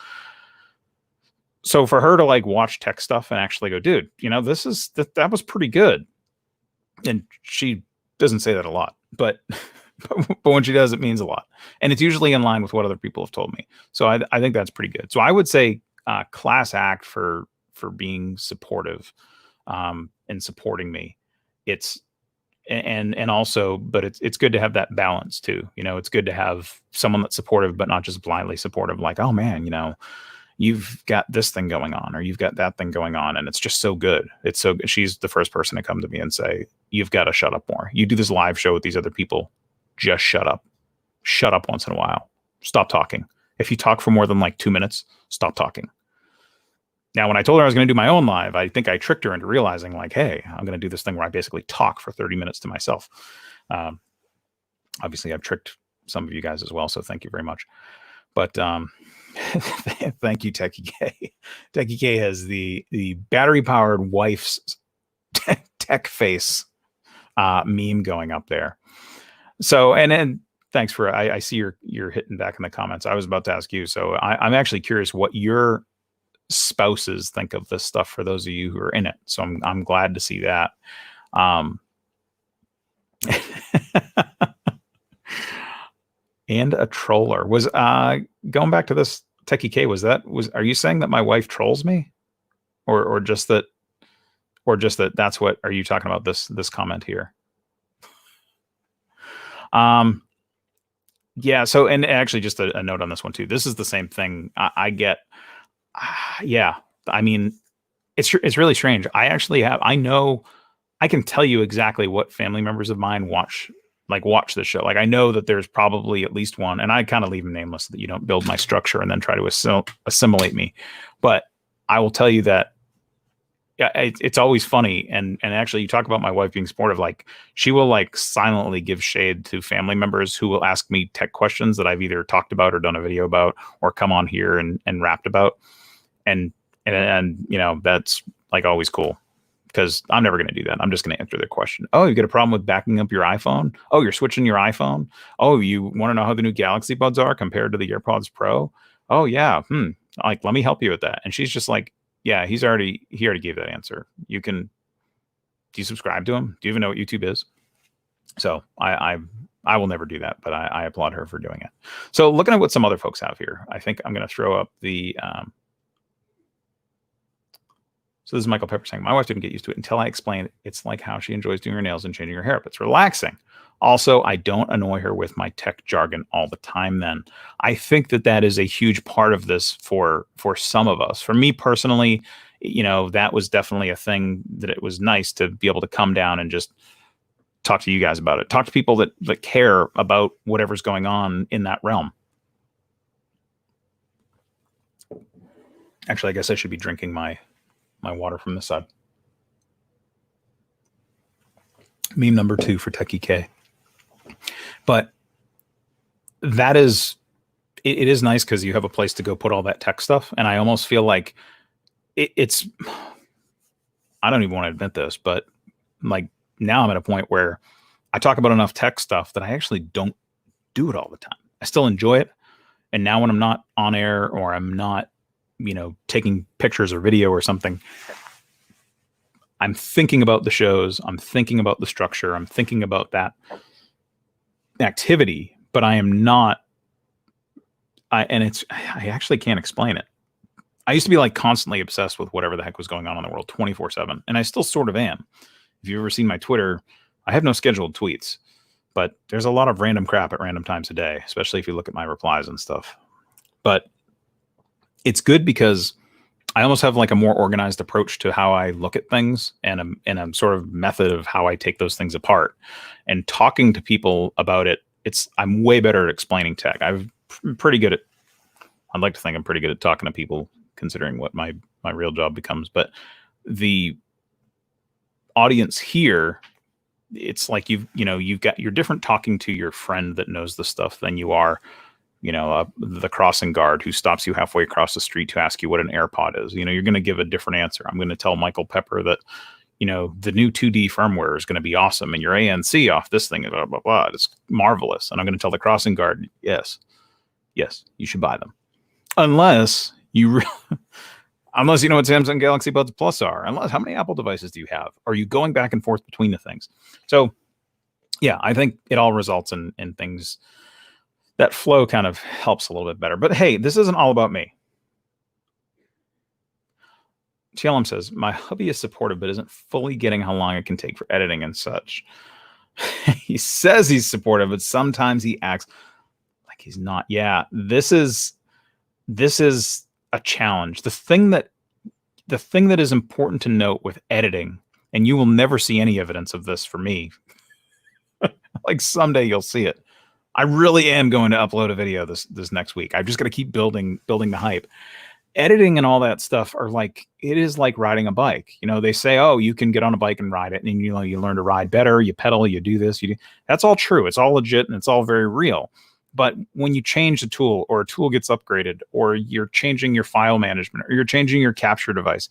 So for her to like watch tech stuff and actually go, dude, that was pretty good. And she doesn't say that a lot, but when she does, it means a lot. And it's usually in line with what other people have told me. So I think that's pretty good. So I would say class act for being supportive and supporting me. It's and also, but it's good to have that balance too. It's good to have someone that's supportive, but not just blindly supportive. Like, oh man, you've got this thing going on, or you've got that thing going on, and it's just so good. It's so good. She's the first person to come to me and say, you've got to shut up more. You do this live show with these other people. Just shut up. Shut up once in a while. Stop talking. If you talk for more than like 2 minutes, stop talking. Now, when I told her I was going to do my own live, I think I tricked her into realizing like, hey, I'm going to do this thing where I basically talk for 30 minutes to myself. Obviously, I've tricked some of you guys as well, so thank you very much. But thank you, Techie K. Techie K has the battery-powered wife's tech face meme going up there. So, and then thanks for, I see you're hitting back in the comments. I was about to ask you. So I'm actually curious what your spouses think of this stuff, for those of you who are in it. So I'm glad to see that. And a troller was going back to this, Techie K, are you saying that my wife trolls me, or just that that's what, are you talking about this comment here? Yeah. So, and actually just a note on this one too. This is the same thing I get. Yeah. I mean, it's really strange. I know, I can tell you exactly what family members of mine watch this show. Like, I know that there's probably at least one, and I kind of leave them nameless so that you don't build my structure and then try to assimilate me. But I will tell you that it's always funny. And actually, you talk about my wife being supportive. Like, she will like silently give shade to family members who will ask me tech questions that I've either talked about or done a video about, or come on here and rapped about. And that's like always cool, because I'm never going to do that. I'm just going to answer their question. Oh, you got a problem with backing up your iPhone? Oh, you're switching your iPhone? Oh, you want to know how the new Galaxy Buds are compared to the AirPods Pro? Oh yeah. Like, let me help you with that. And she's just like, yeah, he already gave that answer. Do you subscribe to him? Do you even know what YouTube is? So I will never do that, but I applaud her for doing it. So looking at what some other folks have here, I think I'm going to throw up the, So this is Michael Pepper saying, my wife didn't get used to it until I explained it's like how she enjoys doing her nails and changing her hair up. It's relaxing. Also, I don't annoy her with my tech jargon all the time then. I think that is a huge part of this for some of us. For me personally, that was definitely a thing that it was nice to be able to come down and just talk to you guys about it. Talk to people that care about whatever's going on in that realm. Actually, I guess I should be drinking my water from this side. Meme number 2 for Techie K. But that is, it is nice because you have a place to go put all that tech stuff. And I almost feel like it's, I don't even want to admit this, but like now I'm at a point where I talk about enough tech stuff that I actually don't do it all the time. I still enjoy it. And now when I'm not on air or I'm not, taking pictures or video or something, I'm thinking about the shows. I'm thinking about the structure. I'm thinking about that activity, but I am not, I actually can't explain it. I used to be like constantly obsessed with whatever the heck was going on in the world 24/7. And I still sort of am. If you've ever seen my Twitter, I have no scheduled tweets, but there's a lot of random crap at random times a day, especially if you look at my replies and stuff. But it's good because I almost have like a more organized approach to how I look at things and a sort of method of how I take those things apart. And talking to people about it, I'm way better at explaining tech. I'd like to think I'm pretty good at talking to people, considering what my real job becomes. But the audience here, it's like you're different talking to your friend that knows the stuff than you are, the crossing guard who stops you halfway across the street to ask you what an AirPod is. You're going to give a different answer. I'm going to tell Michael Pepper that, the new 2D firmware is going to be awesome and your ANC off this thing, blah, blah, blah. It's marvelous. And I'm going to tell the crossing guard, yes, you should buy them. Unless you know what Samsung Galaxy Buds Plus are. How many Apple devices do you have? Are you going back and forth between the things? So yeah, I think it all results in things. That flow kind of helps a little bit better. But hey, this isn't all about me. TLM says, my hubby is supportive, but isn't fully getting how long it can take for editing and such. He says he's supportive, but sometimes he acts like he's not. Yeah, this is a challenge. The thing that is important to note with editing, and you will never see any evidence of this for me. Like someday you'll see it. I really am going to upload a video this next week. I've just got to keep building the hype. Editing and all that stuff it is like riding a bike. They say, oh, you can get on a bike and ride it, and you learn to ride better, you pedal, you do this, that's all true. It's all legit and it's all very real. But when you change a tool or a tool gets upgraded or you're changing your file management or you're changing your capture device,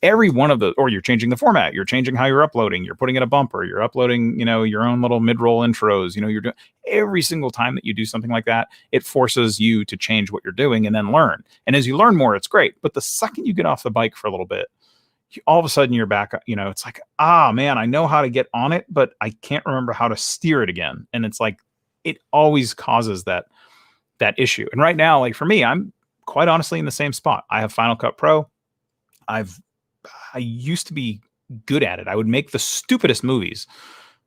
every one of those, or you're changing the format, you're changing how you're uploading, you're putting in a bumper, you're uploading, your own little mid-roll intros, you're doing every single time that you do something like that, it forces you to change what you're doing and then learn. And as you learn more, it's great. But the second you get off the bike for a little bit, all of a sudden you're back, it's like, man, I know how to get on it, but I can't remember how to steer it again. And it's like, it always causes that issue. And right now, like for me, I'm quite honestly in the same spot. I have Final Cut Pro. I used to be good at it. I would make the stupidest movies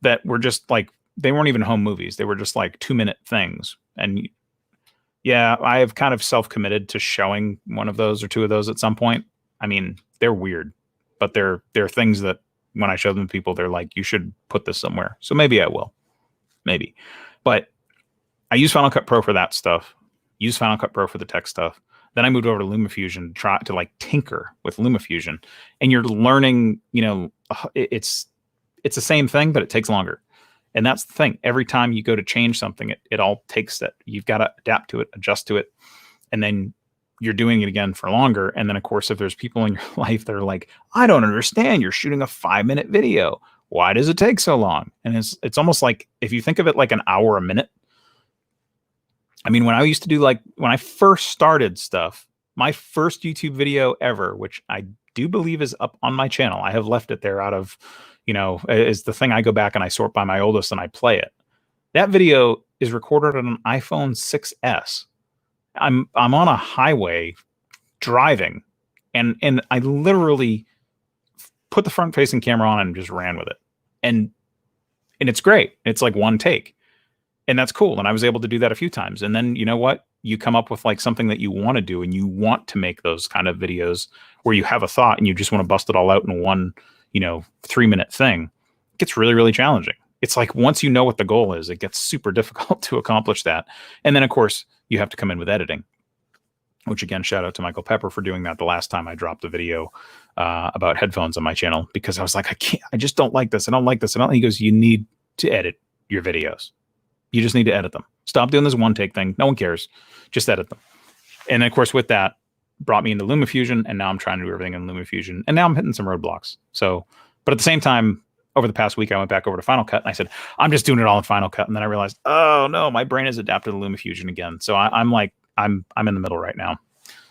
that were just like, they weren't even home movies. They were just like 2-minute things. And yeah, I have kind of self-committed to showing one of those or two of those at some point. I mean, they're weird, but they're things that when I show them to people, they're like, you should put this somewhere. So maybe I will. Maybe. But I use Final Cut Pro for that stuff. Use Final Cut Pro for the tech stuff. Then I moved over to LumaFusion to try to like tinker with LumaFusion, and you're learning, it's the same thing, but it takes longer. And that's the thing. Every time you go to change something, it all takes that. You've got to adapt to it, adjust to it. And then you're doing it again for longer. And then of course, if there's people in your life that are like, I don't understand, you're shooting a 5-minute video. Why does it take so long? And it's almost like, if you think of it like an hour a minute, I mean, when I used to do when I first started stuff, my first YouTube video ever, which I do believe is up on my channel, I have left it there out of, is the thing I go back and I sort by my oldest and I play it. That video is recorded on an iPhone 6S. I'm on a highway driving and I literally put the front facing camera on and just ran with it. And it's great. It's like one take. And that's cool. And I was able to do that a few times. And then you know what? You come up with like something that you want to do, and you want to make those kind of videos where you have a thought and you just want to bust it all out in one, 3-minute thing. It gets really, really challenging. It's like once you know what the goal is, it gets super difficult to accomplish that. And then of course you have to come in with editing, which again, shout out to Michael Pepper for doing that the last time I dropped a video about headphones on my channel, because I was like, I just don't like this. I don't like this. He goes, you need to edit your videos. You just need to edit them. Stop doing this one take thing. No one cares. Just edit them. And then, of course, with that, brought me into LumaFusion, and now I'm trying to do everything in LumaFusion, and now I'm hitting some roadblocks. So, but at the same time, over the past week, I went back over to Final Cut, and I said, I'm just doing it all in Final Cut. And then I realized, oh no, my brain has adapted to LumaFusion again. So I'm in the middle right now.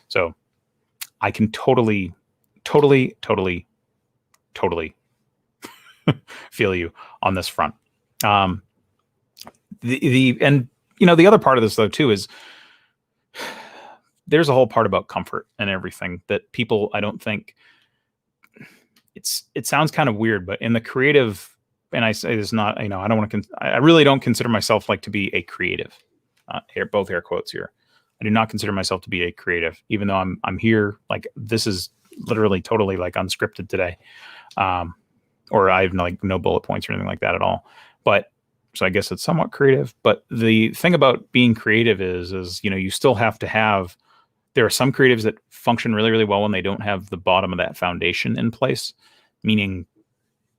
So I can totally feel you on this front. The other part of this though too is there's a whole part about comfort and everything that people, I don't think it sounds kind of weird, but in the creative, and I say this not, I really don't consider myself like to be a creative, both air quotes here. I do not consider myself to be a creative, even though I'm here. Like this is literally totally like unscripted today. Or I have like no bullet points or anything like that at all. But so I guess it's somewhat creative. But the thing about being creative is, you still have to have, there are some creatives that function really, really well when they don't have the bottom of that foundation in place, meaning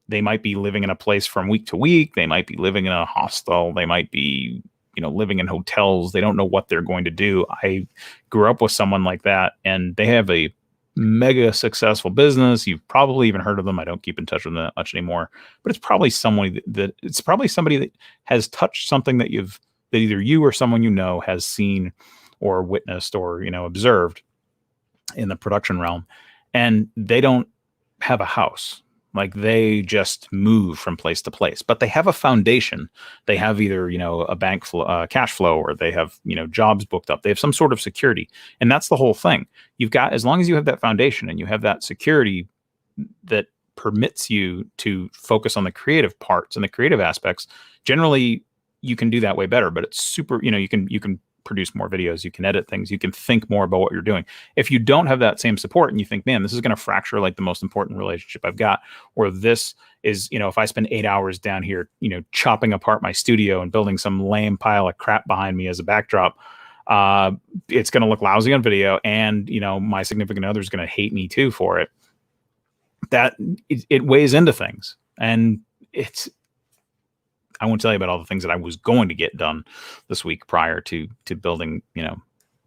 they might be living in a place from week to week. They might be living in a hostel. They might be, living in hotels. They don't know what they're going to do. I grew up with someone like that, and they have a mega successful business. You've probably even heard of them. I don't keep in touch with them that much anymore, but it's probably somebody that has touched something that either you or someone has seen or witnessed or, observed in the production realm, and they don't have a house. Like they just move from place to place, but they have a foundation. They have either, a bank cash flow, or they have, jobs booked up. They have some sort of security. And that's the whole thing. You've got, as long as you have that foundation and you have that security that permits you to focus on the creative parts and the creative aspects, generally you can do that way better. But it's super, you can produce more videos, you can edit things, you can think more about what you're doing. If you don't have that same support and you think, man, this is going to fracture like the most important relationship I've got, or this is, if I spend 8 hours down here, chopping apart my studio and building some lame pile of crap behind me as a backdrop, it's going to look lousy on video, and, my significant other is going to hate me too for it. That it weighs into things. And I won't tell you about all the things that I was going to get done this week prior to building,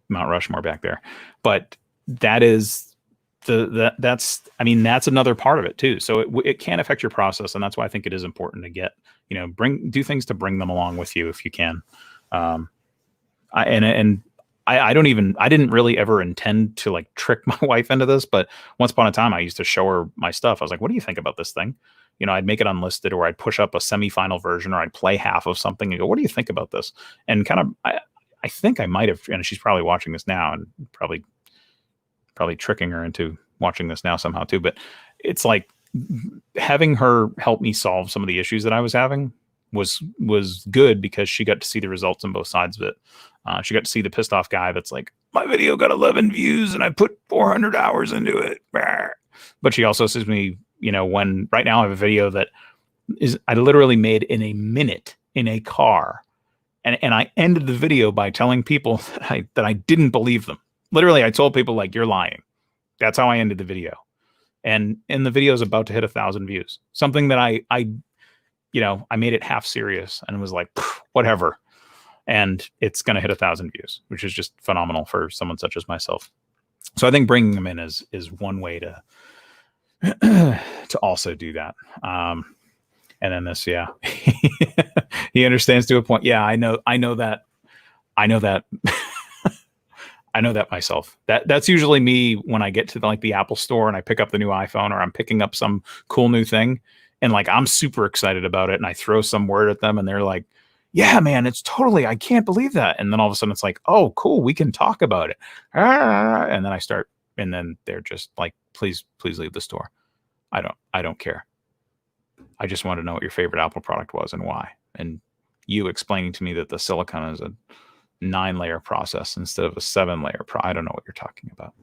Mount Rushmore back there. But that is that's another part of it too. So it can affect your process, and that's why I think it is important to get, do things to bring them along with you if you can. I didn't really ever intend to like trick my wife into this, but once upon a time I used to show her my stuff. I was like, what do you think about this thing? I'd make it unlisted, or I'd push up a semi-final version, or I'd play half of something and go, what do you think about this? And kind of, I think I might have, and she's probably watching this now and probably tricking her into watching this now somehow too. But it's like having her help me solve some of the issues that I was having was good, because she got to see the results on both sides of it. She got to see the pissed off guy that's like, my video got 11 views and I put 400 hours into it. But she also sees me, when right now I have a video that I literally made in a minute in a car. And I ended the video by telling people that I didn't believe them. Literally, I told people, like, you're lying. That's how I ended the video. And the video is about to hit 1,000 views. Something that I made it half serious and was like, whatever. And it's going to hit 1,000 views, which is just phenomenal for someone such as myself. So I think bringing them in is one way to also do that. And then this, yeah, he understands to a point. Yeah, I know that. I know that myself. That's usually me when I get to the Apple store and I pick up the new iPhone, or I'm picking up some cool new thing, and like I'm super excited about it, and I throw some word at them, and they're like, yeah, man, it's totally, I can't believe that. And then all of a sudden it's like, oh, cool, we can talk about it. And then I start, and then they're just like, please leave the store. I don't care. I just want to know what your favorite Apple product was and why. And you explaining to me that the silicon is a 9-layer process instead of a 7-layer I don't know what you're talking about.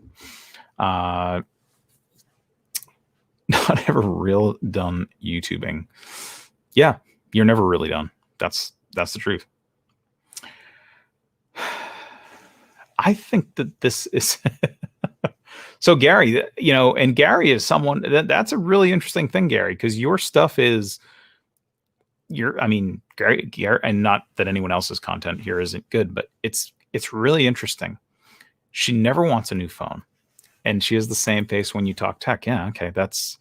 Not ever real done YouTubing. Yeah, you're never really done. That's the truth. I think that this is so Gary, you know, and Gary is someone that's a really interesting thing, Gary, because your stuff is I mean, Gary, and not that anyone else's content here isn't good, but it's really interesting. She never wants a new phone, and she has the same face when you talk tech. Yeah, okay, but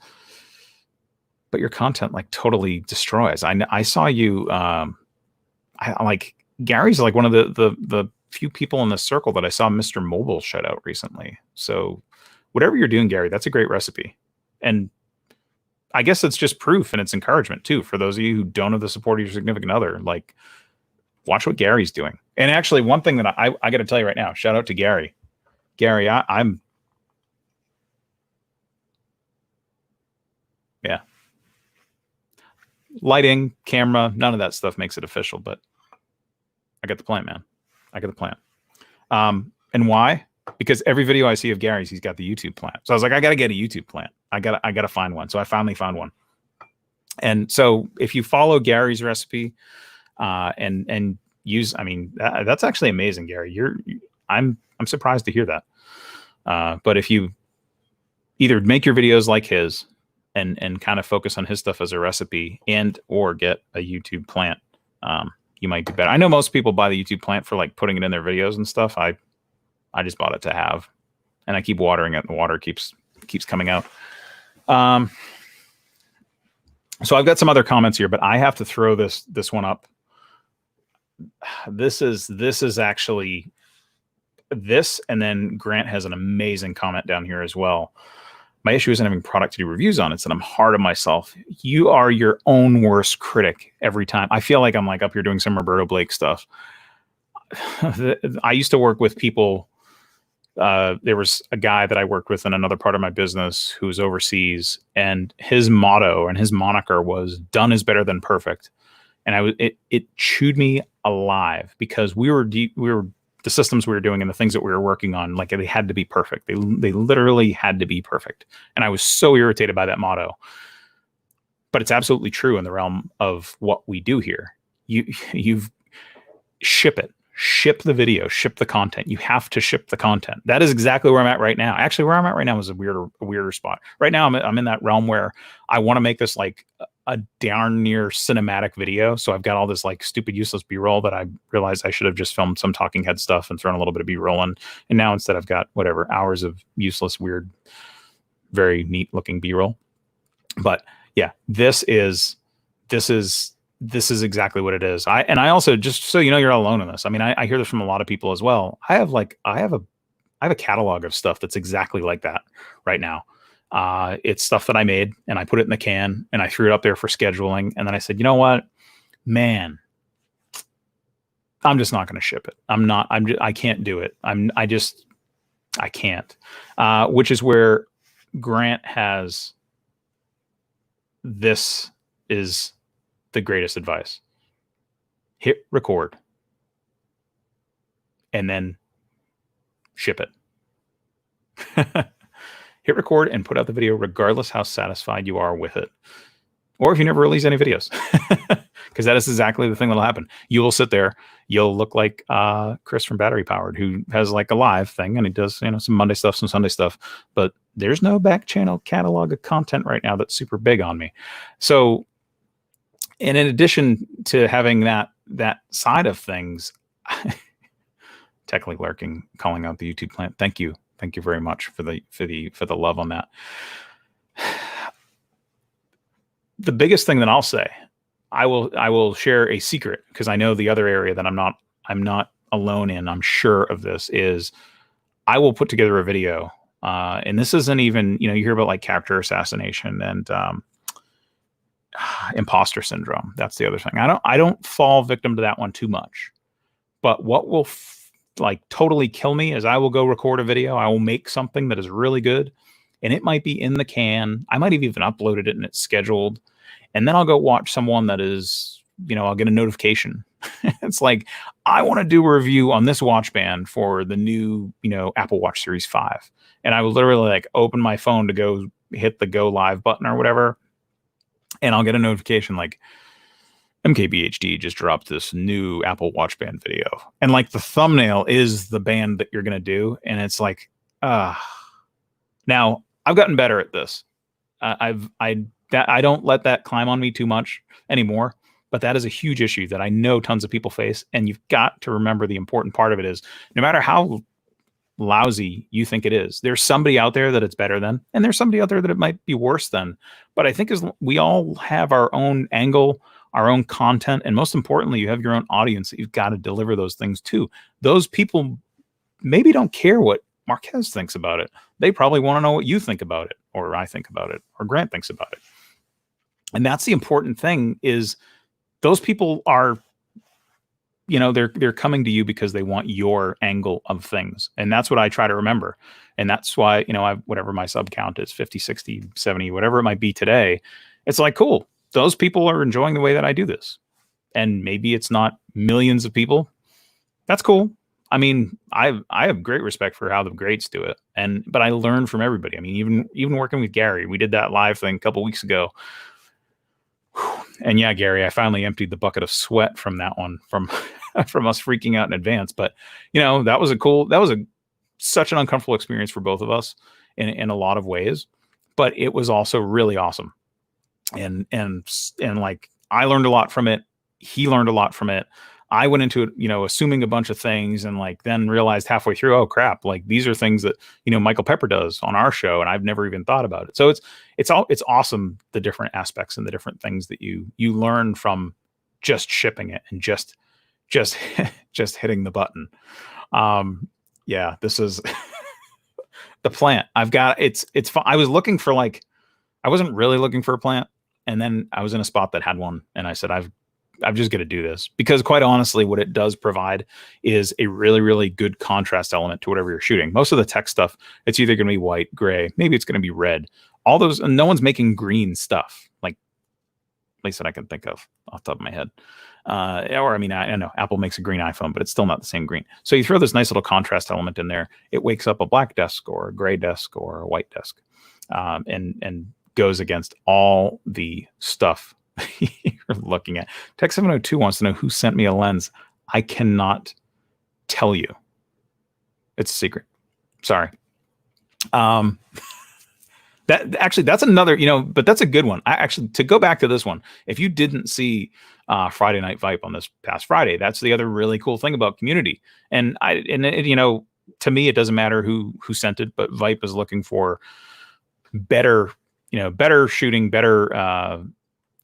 your content like totally destroys. I saw you. I like Gary's like one of the few people in the circle that I saw Mr. Mobile shut out recently. So whatever you're doing, Gary, that's a great recipe. And I guess it's just proof and it's encouragement too, for those of you who don't have the support of your significant other, like watch what Gary's doing. And actually one thing that I got to tell you right now, shout out to Gary. Gary, I'm yeah. Lighting, camera, none of that stuff makes it official, but I got the plan, man. I got the plan. And why? Because every video I see of Gary's, he's got the YouTube plan. So I was like, I got to get a YouTube plan. I got to find one. So I finally found one. And so if you follow Gary's recipe, and use, I mean, that's actually amazing, Gary. I'm surprised to hear that. But if you either make your videos like his and kind of focus on his stuff as a recipe or get a YouTube plant, you might do better. I know most people buy the YouTube plant for like putting it in their videos and stuff. I just bought it to have, and I keep watering it, and the water keeps coming out. So I've got some other comments here, but I have to throw this one up. This is actually this, and then Grant has an amazing comment down here as well. My issue isn't having product to do reviews on. It's that I'm hard on myself. You are your own worst critic every time. I feel like I'm like up here doing some Roberto Blake stuff. I used to work with people. There was a guy that I worked with in another part of my business who was overseas, and his motto and his moniker was "Done is better than perfect." And it chewed me alive, because we were the systems we were doing and the things that we were working on, like they had to be perfect. They literally had to be perfect. And I was so irritated by that motto. But it's absolutely true in the realm of what we do here. You've ship it. Ship the video, ship the content. You have to ship the content. That is exactly where I'm at right now. Actually, where I'm at right now is a weirder spot. Right now, I'm in that realm where I want to make this like a darn near cinematic video. So I've got all this like stupid, useless B-roll that I realized I should have just filmed some talking head stuff and thrown a little bit of B-roll in. And now instead I've got whatever hours of useless, weird, very neat looking B-roll. But yeah, this is exactly what it is. I also, just so you know, you're not alone in this. I mean, I hear this from a lot of people as well. I have a catalog of stuff that's exactly like that right now. It's stuff that I made, and I put it in the can, and I threw it up there for scheduling. And then I said, you know what, man, I'm just not going to ship it. I can't do it. I can't, which is where Grant has, this is the greatest advice. Hit record and then ship it. Hit record and put out the video regardless how satisfied you are with it. Or if you never release any videos, because that is exactly the thing that'll happen. You will sit there, you'll look like Chris from Battery Powered, who has like a live thing, and he does, some Monday stuff, some Sunday stuff, but there's no back channel catalog of content right now that's super big on me. So, and in addition to having that side of things, technically lurking, calling out the YouTube plant. Thank you very much for the love on that. The biggest thing that I'll say, I will share a secret, because I know the other area that I'm not alone in, I'm sure of this, is I will put together a video, and this isn't even, you hear about like character assassination and imposter syndrome. That's the other thing. I don't fall victim to that one too much. But what will like totally kill me is I will go record a video. I will make something that is really good, and it might be in the can. I might have even uploaded it and it's scheduled. And then I'll go watch someone that is, I'll get a notification. It's like, I want to do a review on this watch band for the new, Apple Watch Series 5. And I will literally like open my phone to go hit the go live button or whatever. And I'll get a notification like, MKBHD just dropped this new Apple Watch band video. And like the thumbnail is the band that you're going to do. And it's like, now I've gotten better at this. I don't let that climb on me too much anymore, but that is a huge issue that I know tons of people face. And you've got to remember the important part of it is no matter how lousy you think it is, there's somebody out there that it's better than, and there's somebody out there that it might be worse than. But I think as we all have our own angle, our own content, and most importantly, you have your own audience that you've got to deliver those things to. Those people maybe don't care what Marquez thinks about it. They probably want to know what you think about it, or I think about it, or Grant thinks about it. And that's the important thing is those people are, they're coming to you because they want your angle of things. And that's what I try to remember. And that's why, whatever my sub count is, 50, 60, 70, whatever it might be today, it's like, cool. Those people are enjoying the way that I do this. And maybe it's not millions of people. That's cool. I mean, I have great respect for how the greats do it. But I learn from everybody. I mean, even working with Gary, we did that live thing a couple weeks ago. And yeah, Gary, I finally emptied the bucket of sweat from that one, from us freaking out in advance. But that was such an uncomfortable experience for both of us in a lot of ways. But it was also really awesome. And like I learned a lot from it. He learned a lot from it. I went into it, assuming a bunch of things and like then realized halfway through, oh crap, like these are things that, Michael Pepper does on our show. And I've never even thought about it. So it's awesome. The different aspects and the different things that you learn from just shipping it and just hitting the button. Yeah, this is the plant I've got. It's fun. I was looking for I wasn't really looking for a plant. And then I was in a spot that had one. And I said, I've just got to do this because quite honestly, what it does provide is a really, really good contrast element to whatever you're shooting. Most of the tech stuff, it's either going to be white, gray, maybe it's going to be red. All those, and no one's making green stuff, like at least that I can think of off the top of my head. Or I mean, I know Apple makes a green iPhone, but it's still not the same green. So you throw this nice little contrast element in there. It wakes up a black desk or a gray desk or a white desk, and goes against all the stuff you're looking at. Tech 702 wants to know who sent me a lens. I cannot tell you. It's a secret. Sorry. That's another, but that's a good one. To go back to this one, if you didn't see Friday Night Vipe on this past Friday, that's the other really cool thing about community. And to me, it doesn't matter who sent it, but Vipe is looking for better shooting, better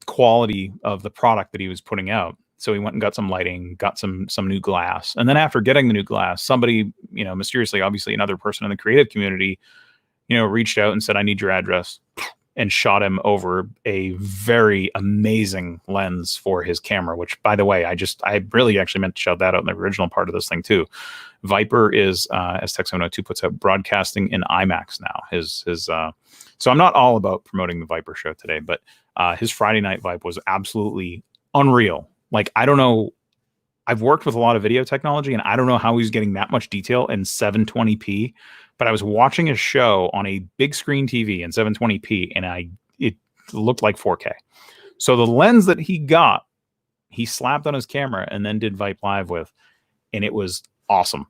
quality of the product that he was putting out. So he went and got some lighting, got some new glass. And then after getting the new glass, somebody, mysteriously, obviously another person in the creative community, reached out and said, I need your address, and shot him over a very amazing lens for his camera, which by the way, I really actually meant to shout that out in the original part of this thing too. Viper is, as Tech 702 puts out, broadcasting in IMAX now. So I'm not all about promoting the Viper show today, but his Friday Night Vibe was absolutely unreal. Like, I don't know. I've worked with a lot of video technology, and I don't know how he's getting that much detail in 720p, but I was watching his show on a big screen TV in 720p, and it looked like 4K. So the lens that he got, he slapped on his camera and then did Vipe Live with, and it was awesome.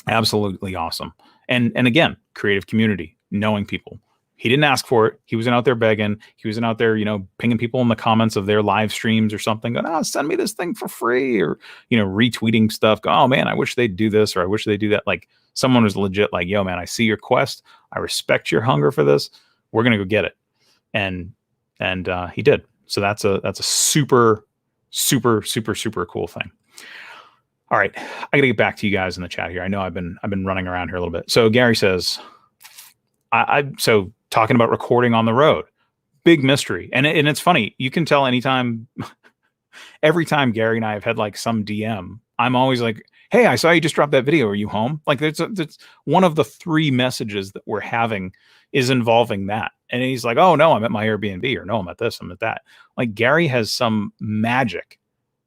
Absolutely awesome. And again, creative community, knowing people. He didn't ask for it. He wasn't out there begging. He wasn't out there, pinging people in the comments of their live streams or something, going, send me this thing for free, or, retweeting stuff. Go, oh man, I wish they'd do this, or I wish they'd do that. Like, someone was legit like, yo man, I see your quest. I respect your hunger for this. We're going to go get it. And he did. So that's a super, super, super, super cool thing. All right. I got to get back to you guys in the chat here. I know I've been running around here a little bit. So Gary says, so talking about recording on the road, big mystery. And it's funny. You can tell anytime, every time Gary and I have had like some DM, I'm always like, hey, I saw you just dropped that video. Are you home? Like that's one of the 3 messages that we're having is involving that. And he's like, oh no, I'm at my Airbnb, or no, I'm at this, I'm at that. Like Gary has some magic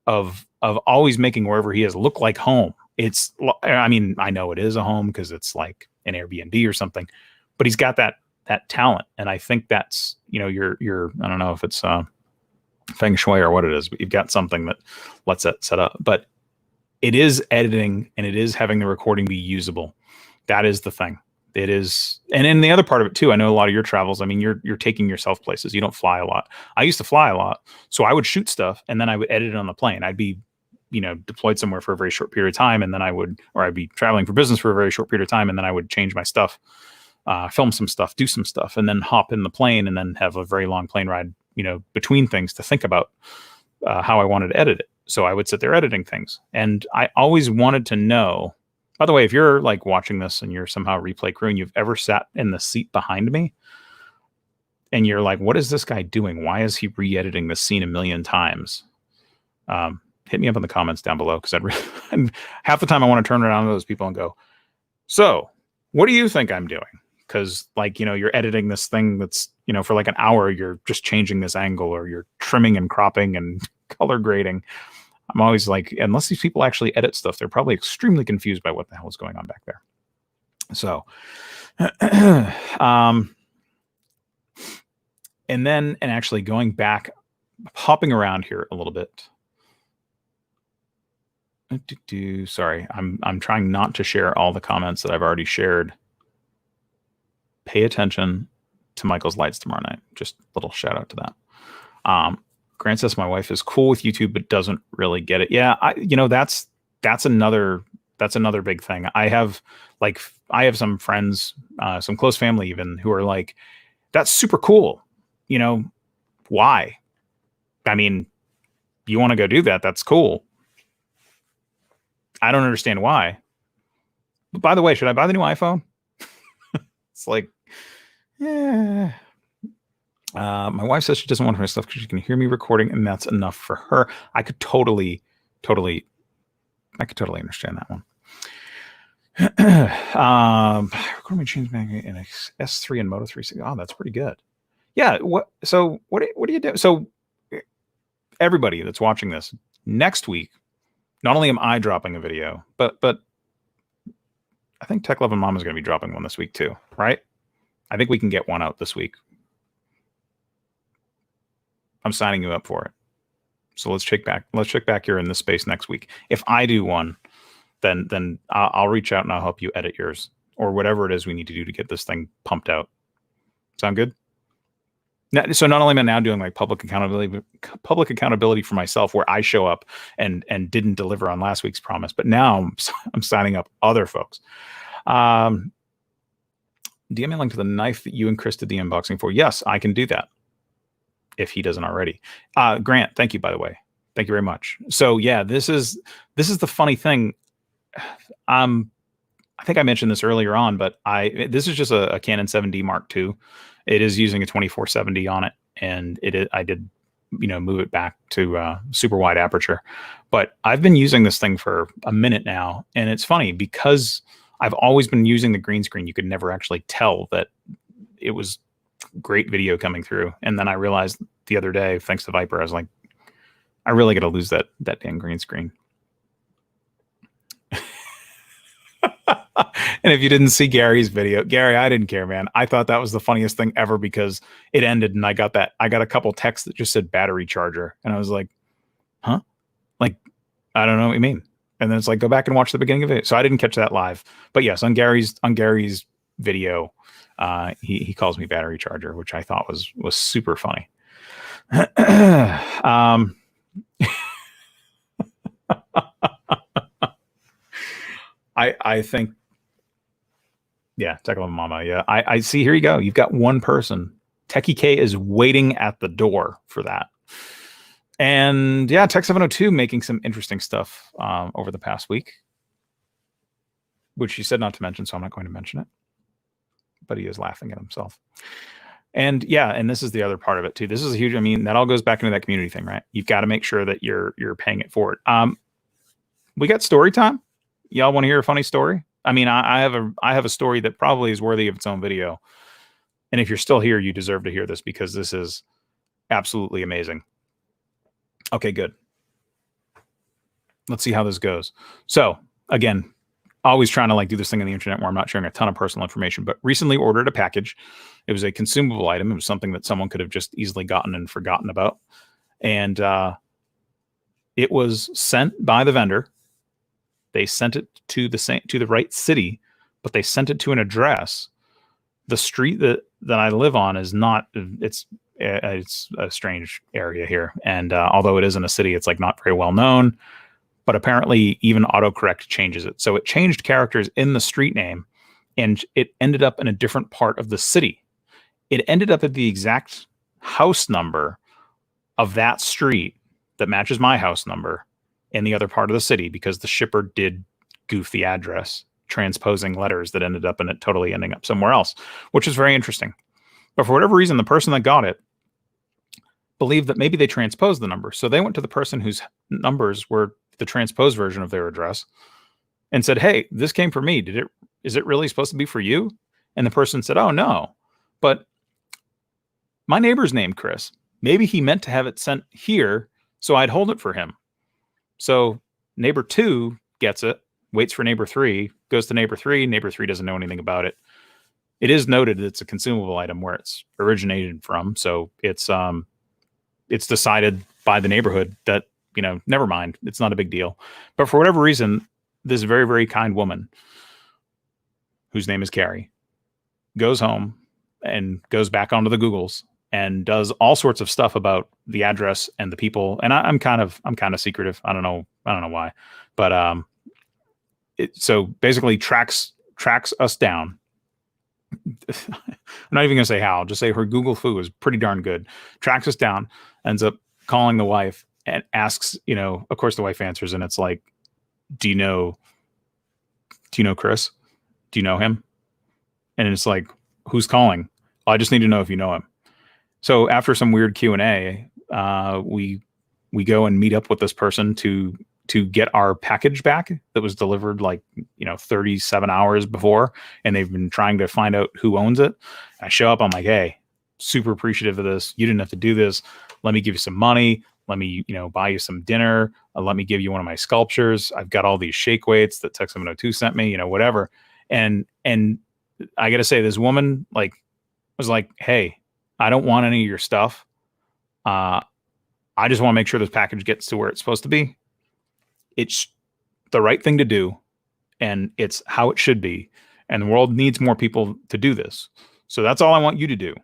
of always making wherever he is look like home. It's, I mean, I know it is a home because it's like an Airbnb or something, but he's got that talent. And I think that's, you know, your I don't know if it's feng shui or what it is, but you've got something that lets that set up. But it is editing, and it is having the recording be usable. That is the thing. It is. And in the other part of it too, I know a lot of your travels, I mean, you're taking yourself places. You don't fly a lot. I used to fly a lot. So I would shoot stuff and then I would edit it on the plane. I'd be, you know, deployed somewhere for a very short period of time. And then I'd be traveling for business for a very short period of time. And then I would change my stuff, film some stuff, do some stuff, and then hop in the plane and then have a very long plane ride, you know, between things to think about how I wanted to edit it. So I would sit there editing things. And I always wanted to know, by the way, if you're like watching this and you're somehow replay crew and you've ever sat in the seat behind me and you're like, what is this guy doing? Why is he re-editing this scene a million times? Hit me up in the comments down below, because half the time I want to turn around to those people and go, so what do you think I'm doing? Because, like, you know, you're editing this thing that's, you know, for like an hour, you're just changing this angle, or you're trimming and cropping and color grading. I'm always like, unless these people actually edit stuff, they're probably extremely confused by what the hell is going on back there. So, and actually going back, hopping around here a little bit. Sorry, I'm trying not to share all the comments that I've already shared. Pay attention to Michael's lights tomorrow night. Just a little shout out to that. Grant says my wife is cool with YouTube, but doesn't really get it. Yeah, you know, that's another big thing. I have some friends, some close family even, who are like, that's super cool. You know, why? I mean, you want to go do that? That's cool. I don't understand why. But by the way, should I buy the new iPhone? It's like, yeah. My wife says she doesn't want her stuff because she can hear me recording, and that's enough for her. I could totally understand that one. Recording change in a S3 and Moto 3. Oh, that's pretty good. Yeah. What do you do? So everybody that's watching this, next week, not only am I dropping a video, but I think Tech Love and Mom is going to be dropping one this week too, right? I think we can get one out this week. I'm signing you up for it. So let's check back here in this space next week. If I do one, then I'll reach out and I'll help you edit yours, or whatever it is we need to do to get this thing pumped out. Sound good? So not only am I now doing like public accountability for myself, where I show up and didn't deliver on last week's promise, but now I'm signing up other folks. DM me a link to the knife that you and Chris did the unboxing for. Yes, I can do that if he doesn't already. Grant, thank you, by the way. Thank you very much. So yeah, this is the funny thing. I think I mentioned this earlier on, but this is just a Canon 7D Mark II. It is using a 2470 on it, and I did, you know, move it back to super wide aperture. But I've been using this thing for a minute now, and it's funny because I've always been using the green screen. You could never actually tell that it was great video coming through. And then I realized the other day, thanks to Viper, I was like, I really got to lose that damn green screen. And if you didn't see Gary's video, Gary, I didn't care, man. I thought that was the funniest thing ever because it ended and I got a couple texts that just said battery charger. And I was like, huh? Like, I don't know what you mean. And then it's like, go back and watch the beginning of it. So I didn't catch that live. But yes, on Gary's video, he calls me battery charger, which I thought was super funny. I think, yeah, Tech Love Mama. Yeah, I see. Here you go. You've got one person. Techie K is waiting at the door for that. And yeah, Tech 702 making some interesting stuff over the past week, which he said not to mention, so I'm not going to mention it. But he is laughing at himself. And yeah, and this is the other part of it too. This is a huge, I mean, that all goes back into that community thing, right? You've got to make sure that you're paying it forward. We got story time. Y'all want to hear a funny story? I mean, I have a story that probably is worthy of its own video. And if you're still here, you deserve to hear this because this is absolutely amazing. Okay, good. Let's see how this goes. So again, always trying to like do this thing on the internet where I'm not sharing a ton of personal information, but recently ordered a package. It was a consumable item. It was something that someone could have just easily gotten and forgotten about. And it was sent by the vendor. They sent it to the right city, but they sent it to an address. The street that I live on is not. It's a strange area here, and although it is in a city, it's like not very well known. But apparently, even autocorrect changes it. So it changed characters in the street name, and it ended up in a different part of the city. It ended up at the exact house number of that street that matches my house number in the other part of the city because the shipper did goof the address, transposing letters that ended up in it totally ending up somewhere else, which is very interesting. But for whatever reason, the person that got it believed that maybe they transposed the number. So they went to the person whose numbers were the transposed version of their address and said, "Hey, this came for me. Is it really supposed to be for you?" And the person said, "Oh, no, but my neighbor's named Chris. Maybe he meant to have it sent here, so I'd hold it for him." So neighbor 2 gets it, waits for neighbor 3, goes to neighbor 3. Neighbor 3 doesn't know anything about it. It is noted that it's a consumable item where it's originated from. So it's decided by the neighborhood that, never mind. It's not a big deal. But for whatever reason, this very, very kind woman, whose name is Carrie, goes home and goes back onto the Googles and does all sorts of stuff about the address and the people. And I'm kind of secretive. I don't know why, but so basically tracks us down. I'm not even gonna say how. Just say her Google foo is pretty darn good. Tracks us down, ends up calling the wife and asks. Of course, the wife answers, and it's like, "Do you know Chris? Do you know him?" And it's like, "Who's calling?" "I just need to know if you know him." So after some weird Q&A, we go and meet up with this person to get our package back that was delivered 37 hours before, and they've been trying to find out who owns it. I show up, I'm like, "Hey, super appreciative of this. You didn't have to do this. Let me give you some money. Let me, buy you some dinner. Let me give you one of my sculptures. I've got all these shake weights that Tech 702 sent me, whatever." And I got to say, this woman was like, "Hey, I don't want any of your stuff. I just want to make sure this package gets to where it's supposed to be. It's the right thing to do, and it's how it should be. And the world needs more people to do this. So that's all I want you to do.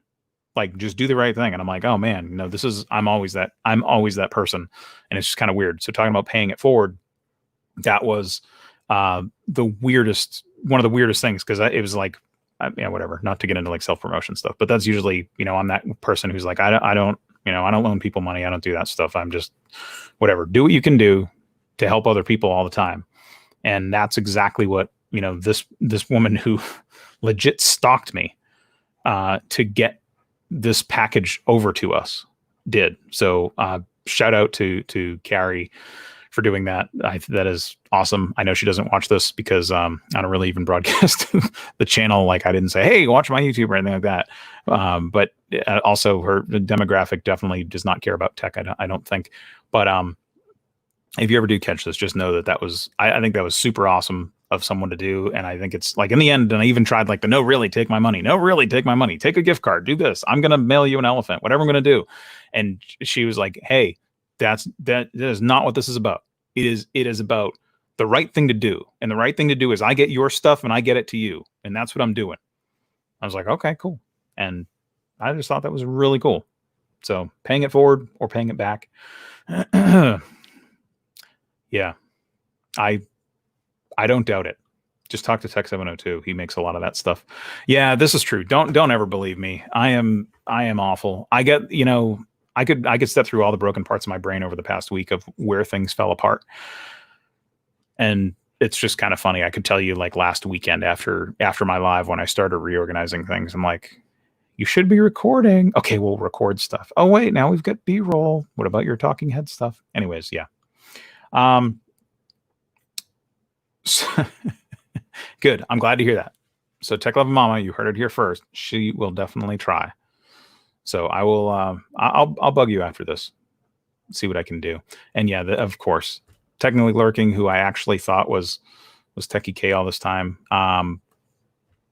Just do the right thing." And I'm like, "Oh man, I'm always that person." And it's just kind of weird. So talking about paying it forward, that was one of the weirdest things, because it was like, whatever, not to get into self-promotion stuff, but that's usually, I'm that person who's like, I don't loan people money. I don't do that stuff. I'm just whatever, do what you can do to help other people all the time. And that's exactly what, this woman who legit stalked me to get this package over to us did. So shout out to Carrie for doing that. That is awesome. I know she doesn't watch this because I don't really even broadcast the channel. I didn't say, "Hey, watch my YouTube" or anything like that. But also her demographic definitely does not care about tech. I don't think. But if you ever do catch this, just know that was, I think that was super awesome of someone to do. And I think it's in the end, and I even tried the "No, really, take my money. No, really, take my money. Take a gift card. Do this. I'm going to mail you an elephant, whatever I'm going to do." And she was like, "Hey, that is not what this is about. It is about the right thing to do. And the right thing to do is I get your stuff and I get it to you. And that's what I'm doing." I was like, "Okay, cool." And I just thought that was really cool. So paying it forward or paying it back. Yeah, I don't doubt it. Just talk to Tech 702. He makes a lot of that stuff. Yeah, this is true. Don't ever believe me. I am awful. I get, I could step through all the broken parts of my brain over the past week of where things fell apart. And it's just kind of funny. I could tell you last weekend after my live, when I started reorganizing things, I'm like, "You should be recording." "Okay, we'll record stuff." "Oh wait, now we've got B-roll. What about your talking head stuff?" Anyways, yeah. Good. I'm glad to hear that. So Tech Love Mama, you heard it here first. She will definitely try. So I will. I'll bug you after this. See what I can do. And yeah, of course, technically lurking, who I actually thought was Techie K all this time.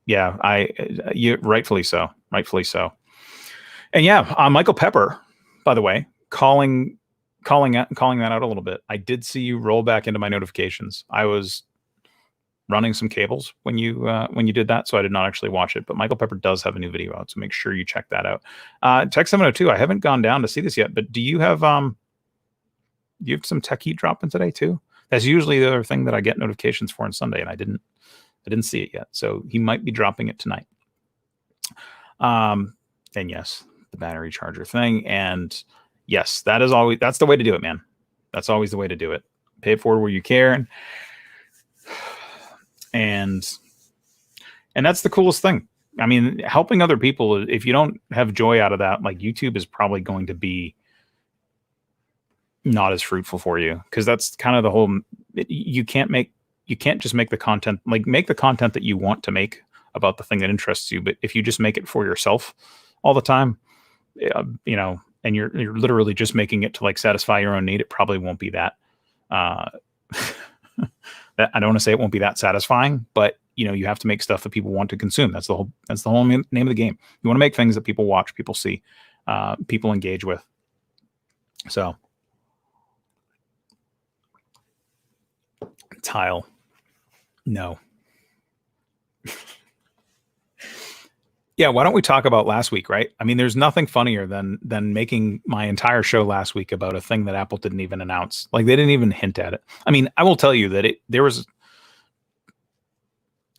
Yeah, you rightfully so. Rightfully so. And yeah, Michael Pepper, by the way, calling that out a little bit. I did see you roll back into my notifications. I was running some cables when you did that, so I did not actually watch it. But Michael Pepper does have a new video out, so make sure you check that out. Tech 702. I haven't gone down to see this yet, but do you have some tech heat dropping today too? That's usually the other thing that I get notifications for on Sunday, and I didn't see it yet. So he might be dropping it tonight. And yes, the battery charger thing, and yes, that's the way to do it, man. That's always the way to do it. Pay it forward where you care. And that's the coolest thing. I mean, helping other people, if you don't have joy out of that, like, YouTube is probably going to be not as fruitful for you, because that's kind of the whole, you can't just make the content, like, make the content that you want to make about the thing that interests you. But if you just make it for yourself all the time, and you're literally just making it to, like, satisfy your own need, it probably won't be that I don't want to say it won't be that satisfying, but you have to make stuff that people want to consume. That's the whole name of the game. You want to make things that people watch, people see, people engage with. So tile, no. Yeah, why don't we talk about last week, right? I mean, there's nothing funnier than making my entire show last week about a thing that Apple didn't even announce. Like, they didn't even hint at it. I mean, I will tell you that there was,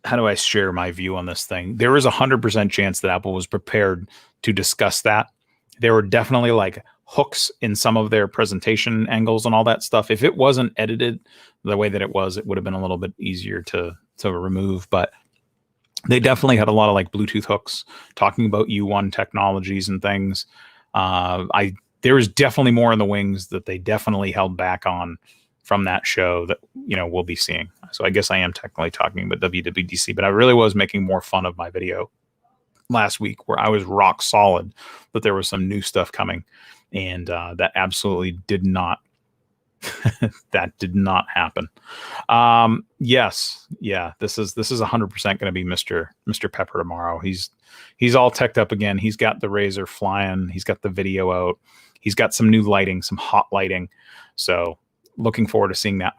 how do I share my view on this thing? There was 100% chance that Apple was prepared to discuss that. There were definitely, like, hooks in some of their presentation angles and all that stuff. If it wasn't edited the way that it was, it would have been a little bit easier to remove, but they definitely had a lot of, like, Bluetooth hooks talking about U1 technologies and things. There was definitely more in the wings that they definitely held back on from that show that, we'll be seeing. So I guess I am technically talking about WWDC, but I really was making more fun of my video last week, where I was rock solid that there was some new stuff coming, and that absolutely did not that did not happen. Yes. Yeah. This is 100% going to be Mr. Pepper tomorrow. He's all teched up again. He's got the Razor flying. He's got the video out. He's got some new lighting, some hot lighting. So looking forward to seeing that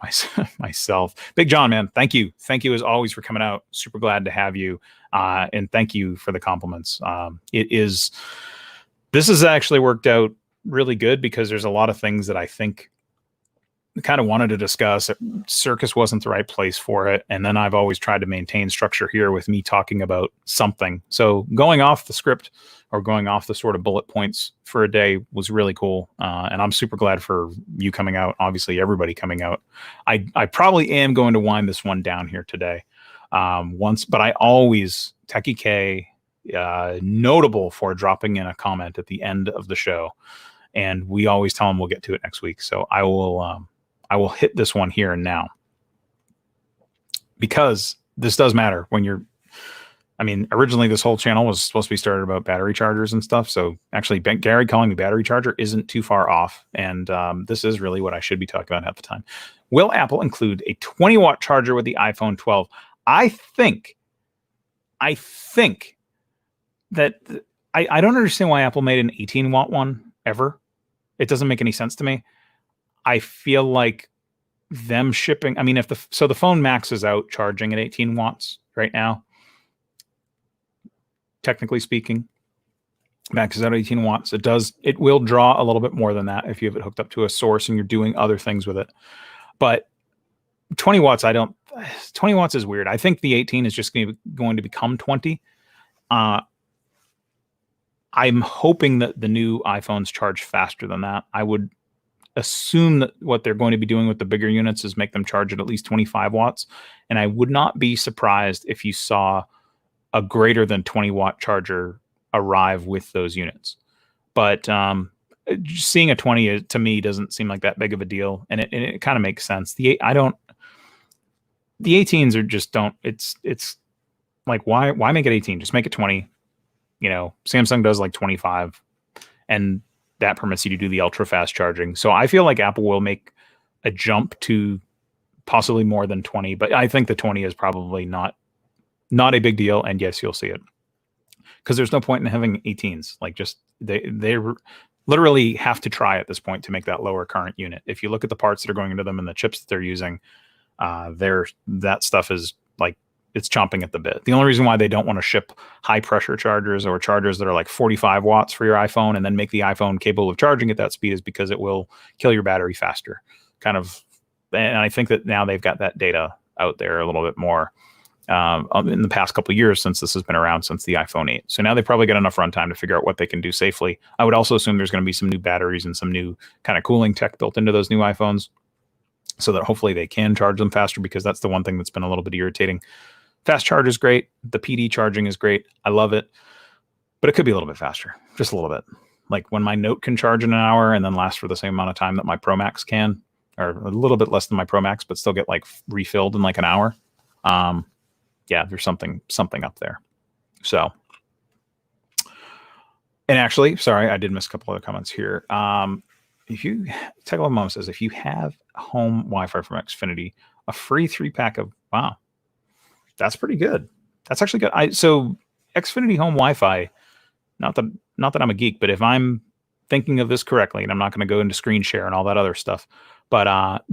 myself. Big John, man, thank you. Thank you as always for coming out. Super glad to have you. And thank you for the compliments. This has actually worked out really good, because there's a lot of things that I think kind of wanted to discuss. Circus wasn't the right place for it. And then I've always tried to maintain structure here with me talking about something. So going off the script, or going off the sort of bullet points for a day, was really cool. And I'm super glad for you coming out. Obviously, everybody coming out. I probably am going to wind this one down here today. But I always, Techie K, notable for dropping in a comment at the end of the show. And we always tell him we'll get to it next week. So I will hit this one here and now, because this does matter when you're, I mean, originally this whole channel was supposed to be started about battery chargers and stuff. So actually, Gary calling me battery charger isn't too far off. And this is really what I should be talking about half the time. Will Apple include a 20-watt charger with the iPhone 12? I think that I don't understand why Apple made an 18-watt one ever. It doesn't make any sense to me. I feel like them shipping, I mean, the phone maxes out charging at 18 watts right now, technically speaking, maxes out at 18 watts. It will draw a little bit more than that if you have it hooked up to a source and you're doing other things with it. But 20 watts, 20 watts is weird. I think the 18 is just going to become 20. I'm hoping that the new iPhones charge faster than that. I would assume that what they're going to be doing with the bigger units is make them charge at least 25 watts. And I would not be surprised if you saw a greater than 20 watt charger arrive with those units. But seeing a 20 to me doesn't seem like that big of a deal. And it kind of makes sense. The 18s are just don't. It's like why make it 18? Just make it 20. Samsung does like 25, and that permits you to do the ultra fast charging. So I feel like Apple will make a jump to possibly more than 20, but I think the 20 is probably not a big deal. And yes, you'll see it, because there's no point in having 18s. Like, just they literally have to try at this point to make that lower current unit. If you look at the parts that are going into them and the chips that they're using, that stuff is like, it's chomping at the bit. The only reason why they don't want to ship high pressure chargers or chargers that are like 45 watts for your iPhone and then make the iPhone capable of charging at that speed is because it will kill your battery faster. And I think that now they've got that data out there a little bit more in the past couple of years, since this has been around since the iPhone 8. So now they've probably got enough runtime to figure out what they can do safely. I would also assume there's going to be some new batteries and some new kind of cooling tech built into those new iPhones, so that hopefully they can charge them faster, because that's the one thing that's been a little bit irritating. Fast charge is great. The PD charging is great. I love it. But it could be a little bit faster, just a little bit. Like when my Note can charge in an hour and then last for the same amount of time that my Pro Max can, or a little bit less than my Pro Max, but still get like refilled in like an hour. Yeah, there's something up there. So, and actually, sorry, I did miss a couple other comments here. If you take a moment, says if you have home Wi-Fi from Xfinity, a free 3-pack of, wow, that's pretty good. That's actually good. So Xfinity home Wi-Fi, not that I'm a geek, but if I'm thinking of this correctly, and I'm not going to go into screen share and all that other stuff, but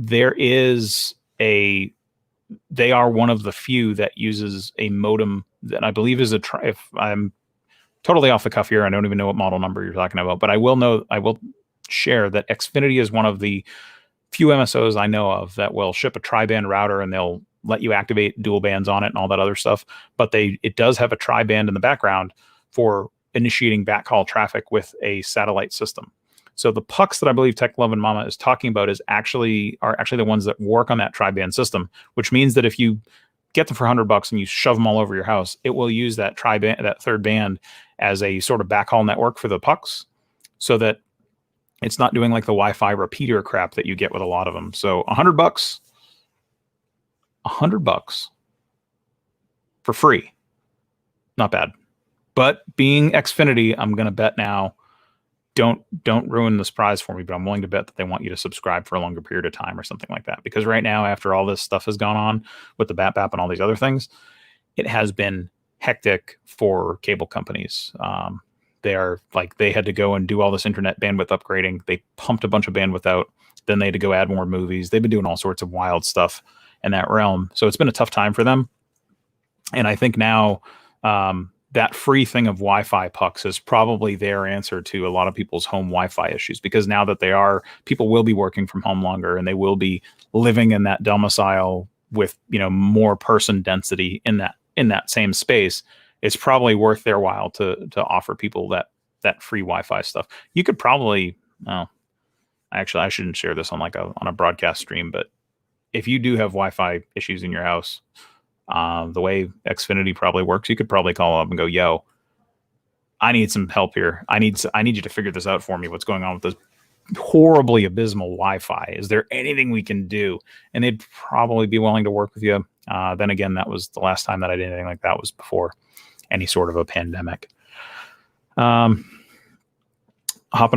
they are one of the few that uses a modem that I believe is if I'm totally off the cuff here, I don't even know what model number you're talking about, but I will share that Xfinity is one of the few MSOs I know of that will ship a tri-band router, and they'll let you activate dual bands on it and all that other stuff. But it does have a tri-band in the background for initiating backhaul traffic with a satellite system. So the pucks that I believe Tech Love and Mama is talking about are actually the ones that work on that tri-band system, which means that if you get them for $100 and you shove them all over your house, it will use that tri-band, that third band, as a sort of backhaul network for the pucks, so that it's not doing like the Wi-Fi repeater crap that you get with a lot of them. So $100 for free. Not bad. But being Xfinity, I'm going to bet now, don't ruin the surprise for me, but I'm willing to bet that they want you to subscribe for a longer period of time or something like that. Because right now, after all this stuff has gone on with the BAP and all these other things, it has been hectic for cable companies. They had to go and do all this internet bandwidth upgrading. They pumped a bunch of bandwidth out. Then they had to go add more movies. They've been doing all sorts of wild stuff in that realm. So it's been a tough time for them. And I think now that free thing of Wi-Fi pucks is probably their answer to a lot of people's home Wi-Fi issues, because now that people will be working from home longer, and they will be living in that domicile with, more person density in that same space. It's probably worth their while to offer people that free Wi-Fi stuff. You could probably, actually, I shouldn't share this on a broadcast stream, but if you do have Wi-Fi issues in your house, the way Xfinity probably works, you could probably call up and go, "Yo, I need some help here. I need you to figure this out for me. What's going on with this horribly abysmal Wi-Fi? Is there anything we can do?" And they'd probably be willing to work with you. Then again, that was the last time that I did anything like that was before any sort of a pandemic. Hopping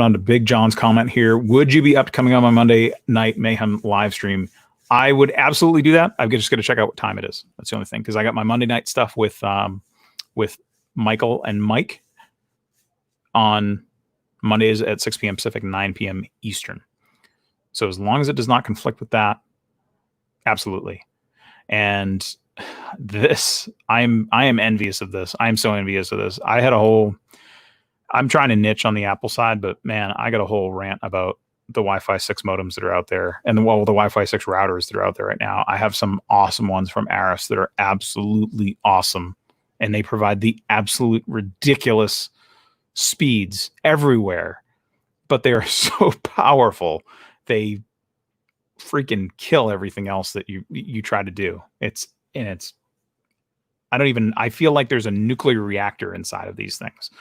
on to Big John's comment here. Would you be up to coming on my Monday night Mayhem live stream? I would absolutely do that. I'm just going to check out what time it is. That's the only thing, because I got my Monday night stuff with Michael and Mike on Mondays at 6 p.m. Pacific, 9 p.m. Eastern. So as long as it does not conflict with that, absolutely. And I am envious of this. I am so envious of this. I'm trying to niche on the Apple side, but man, I got a whole rant about the Wi-Fi 6 modems that are out there, and the Wi-Fi 6 routers that are out there right now. I have some awesome ones from Aris that are absolutely awesome, and they provide the absolute ridiculous speeds everywhere, but they are so powerful. They freaking kill everything else that you try to do. I feel like there's a nuclear reactor inside of these things.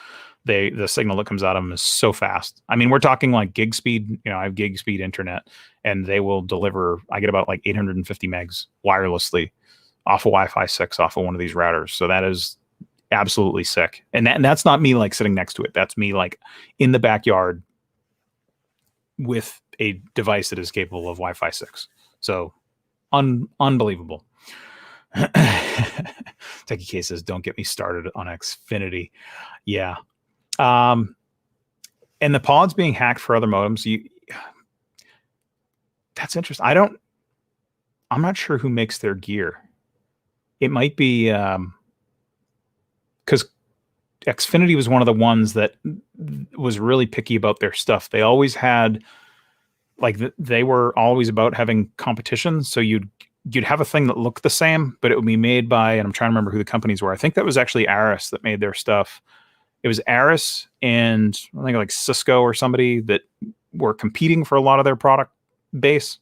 the signal that comes out of them is so fast. I mean, we're talking like gig speed. You know, I have gig speed internet, and they will deliver. I get about like 850 megs wirelessly off of Wi-Fi 6 off of one of these routers. So that is absolutely sick. And that's not me like sitting next to it. That's me like in the backyard with a device that is capable of Wi-Fi 6. So unbelievable. Techie K says, don't get me started on Xfinity. Yeah. And the pods being hacked for other modems, that's interesting. I'm not sure who makes their gear. It might be because Xfinity was one of the ones that was really picky about their stuff. They always had they were always about having competition. So you'd have a thing that looked the same, but it would be made by, and I'm trying to remember who the companies were. I think that was actually Aris that made their stuff. It was Aris and I think like Cisco or somebody that were competing for a lot of their product base.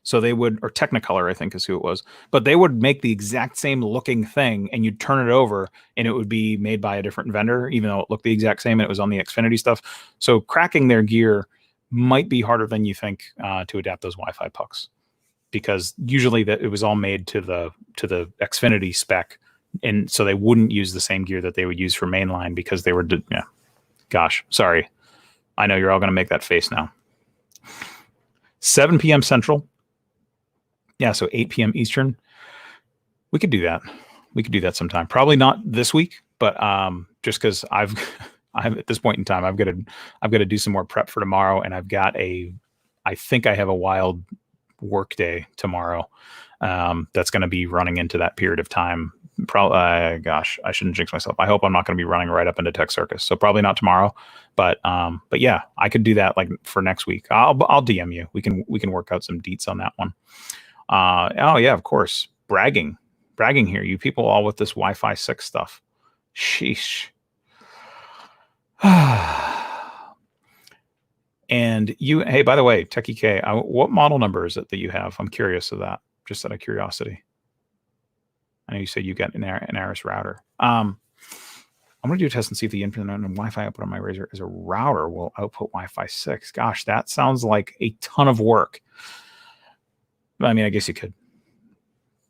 So they would, or Technicolor, I think is who it was, but they would make the exact same looking thing and you'd turn it over and it would be made by a different vendor, even though it looked the exact same and it was on the Xfinity stuff. So cracking their gear might be harder than you think to adapt those Wi-Fi pucks, because usually that it was all made to the Xfinity spec. And so they wouldn't use the same gear that they would use for mainline because they were, gosh, sorry. I know you're all going to make that face now. 7 p.m. Central. Yeah, so 8 p.m. Eastern. We could do that. We could do that sometime. Probably not this week, but just because I'm at this point in time, I've got to do some more prep for tomorrow, and I think I have a wild work day tomorrow. That's going to be running into that period of time. Probably, gosh, I shouldn't jinx myself. I hope I'm not going to be running right up into Tech Circus. So probably not tomorrow, but yeah, I could do that like for next week. I'll DM you. We can work out some deets on that one. Oh yeah, of course. Bragging here. You people all with this Wi-Fi 6 stuff. Sheesh. And hey, by the way, Techie K, what model number is it that you have? I'm curious of that, just out of curiosity. I know you said you got an Aris router. I'm going to do a test and see if the internet and Wi-Fi output on my Razer as a router will output Wi-Fi 6. Gosh, that sounds like a ton of work. I mean, I guess you could,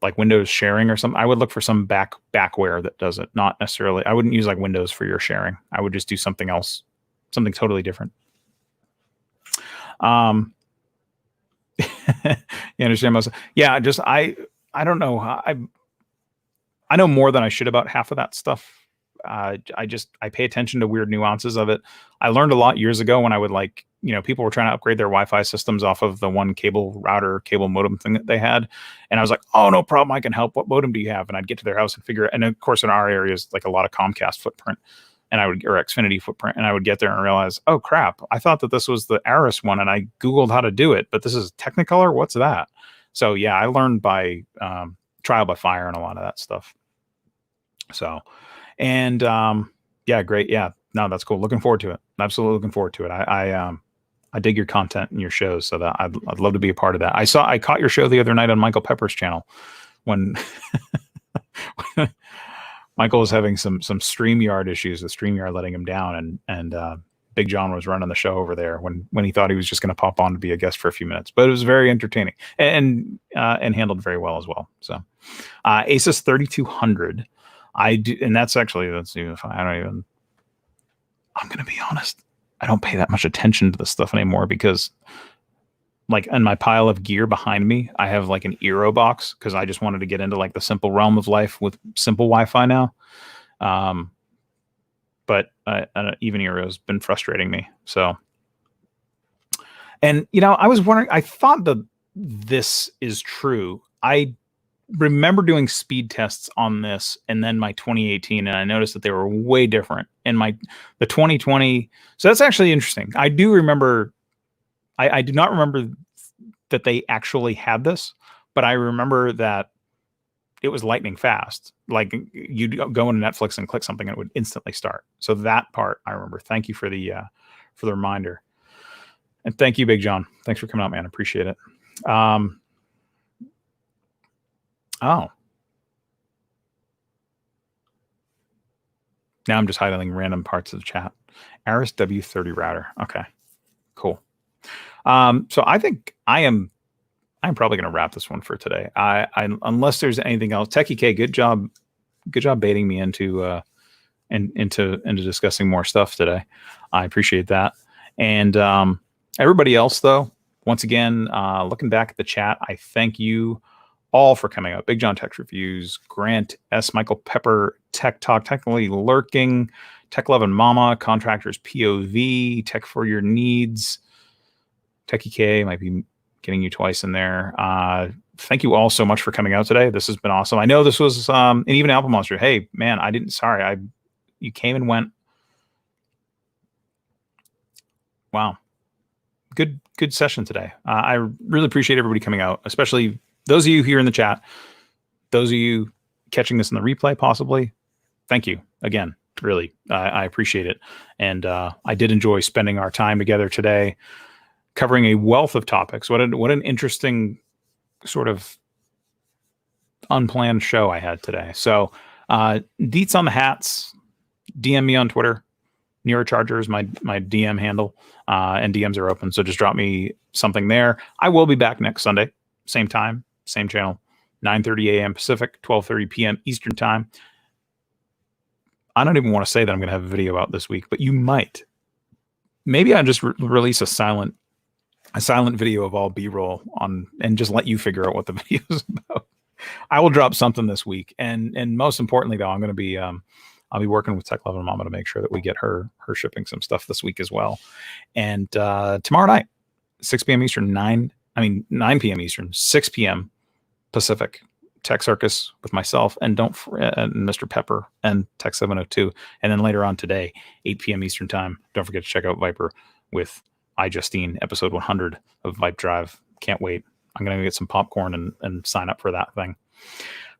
like Windows sharing or something. I would look for some backware that does it. Not necessarily. I wouldn't use like Windows for your sharing. I would just do something else, something totally different. You understand most? Yeah, just I don't know. I know more than I should about half of that stuff. I pay attention to weird nuances of it. I learned a lot years ago when I would people were trying to upgrade their Wi-Fi systems off of the one cable router, cable modem thing that they had. And I was like, oh, no problem. I can help. What modem do you have? And I'd get to their house and figure it. And of course, in our area is like a lot of Comcast footprint or Xfinity footprint. And I would get there and realize, oh crap, I thought that this was the Aris one. And I Googled how to do it, but this is Technicolor. What's that? So yeah, I learned by trial by fire and a lot of that stuff. So, and yeah, great. Yeah, no, that's cool. Looking forward to it. Absolutely looking forward to it. I dig your content and your shows, so that I'd love to be a part of that. I caught your show the other night on Michael Pepper's channel when Michael was having some StreamYard issues with StreamYard letting him down, and Big John was running the show over there when he thought he was just going to pop on to be a guest for a few minutes, but it was very entertaining and handled very well as well. So Asus 3200. I do, and that's even fine. I'm going to be honest. I don't pay that much attention to this stuff anymore because like in my pile of gear behind me, I have like an Eero box because I just wanted to get into like the simple realm of life with simple Wi-Fi now. But even Eero's been frustrating me. So, and I was wondering, I thought that this is true. I remember doing speed tests on this and then my 2018, and I noticed that they were way different. And the 2020, so that's actually interesting. I do remember, I do not remember that they actually had this, but I remember that it was lightning fast. Like you'd go into Netflix and click something and it would instantly start. So that part I remember. Thank you for the reminder. And thank you, Big John. Thanks for coming out, man. Appreciate it. Oh. Now I'm just highlighting random parts of the chat. Aris W30 router. Okay, cool. So I think I'm probably going to wrap this one for today. I unless there's anything else. Techie K, good job baiting me into discussing more stuff today. I appreciate that. And everybody else, though, once again, looking back at the chat, I thank you all for coming out. Big John Tech Reviews, Grant S. Michael Pepper, Tech Talk, Technically Lurking, Tech Love and Mama, Contractors POV, Tech for Your Needs. Techie K might be getting you twice in there. Thank you all so much for coming out today. This has been awesome. I know this was, and even Apple Monster. Hey, man, you came and went. Wow. Good session today. I really appreciate everybody coming out, especially those of you here in the chat, those of you catching this in the replay, possibly. Thank you again. Really, I appreciate it. And I did enjoy spending our time together today, covering a wealth of topics. What an interesting sort of unplanned show I had today. So deets on the hats, DM me on Twitter. Neurocharger is my DM handle, and DMs are open. So just drop me something there. I will be back next Sunday, same time, same channel, 9:30 a.m. Pacific, 12:30 p.m. Eastern time. I don't even want to say that I'm going to have a video out this week, but you might. Maybe I just release a silent video of all B-roll on, and just let you figure out what the video is about. I will drop something this week, and most importantly, though, I'm going to be I'll be working with Tech Love and Mama to make sure that we get her shipping some stuff this week as well. And tomorrow night, 6 p.m. Eastern, 9 p.m. Eastern, 6 p.m. Pacific, Tech Circus with myself and Mr. Pepper and Tech 702. And then later on today, 8 p.m. Eastern time, don't forget to check out Viper with Justine, episode 100 of Vibe Drive. Can't wait. I'm going to get some popcorn and sign up for that thing.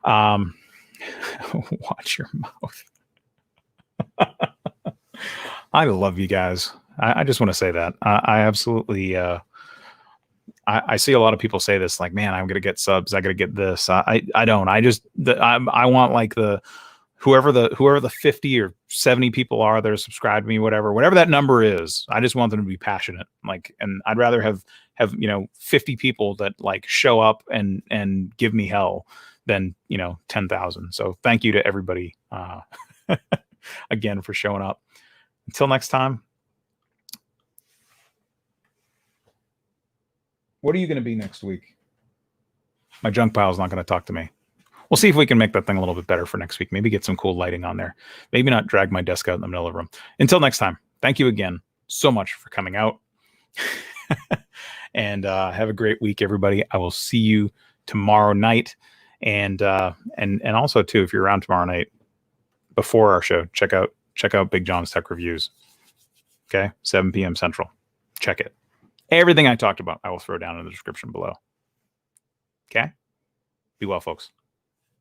Watch your mouth. I love you guys. I just want to say that. I absolutely, I see a lot of people say this, like, man, I'm going to get subs. I got to get this. I don't. I want like whoever the 50 or 70 people are that are subscribed to me, whatever that number is. I just want them to be passionate. Like, and I'd rather have 50 people that like show up and give me hell than 10,000. So thank you to everybody again for showing up. Until next time. What are you going to be next week? My junk pile is not going to talk to me. We'll see if we can make that thing a little bit better for next week. Maybe get some cool lighting on there. Maybe not drag my desk out in the middle of the room. Until next time, thank you again so much for coming out. And have a great week, everybody. I will see you tomorrow night. And also, too, if you're around tomorrow night before our show, check out Big John's Tech Reviews. Okay? 7 p.m. Central. Check it. Everything I talked about, I will throw down in the description below. Okay? Be well, folks.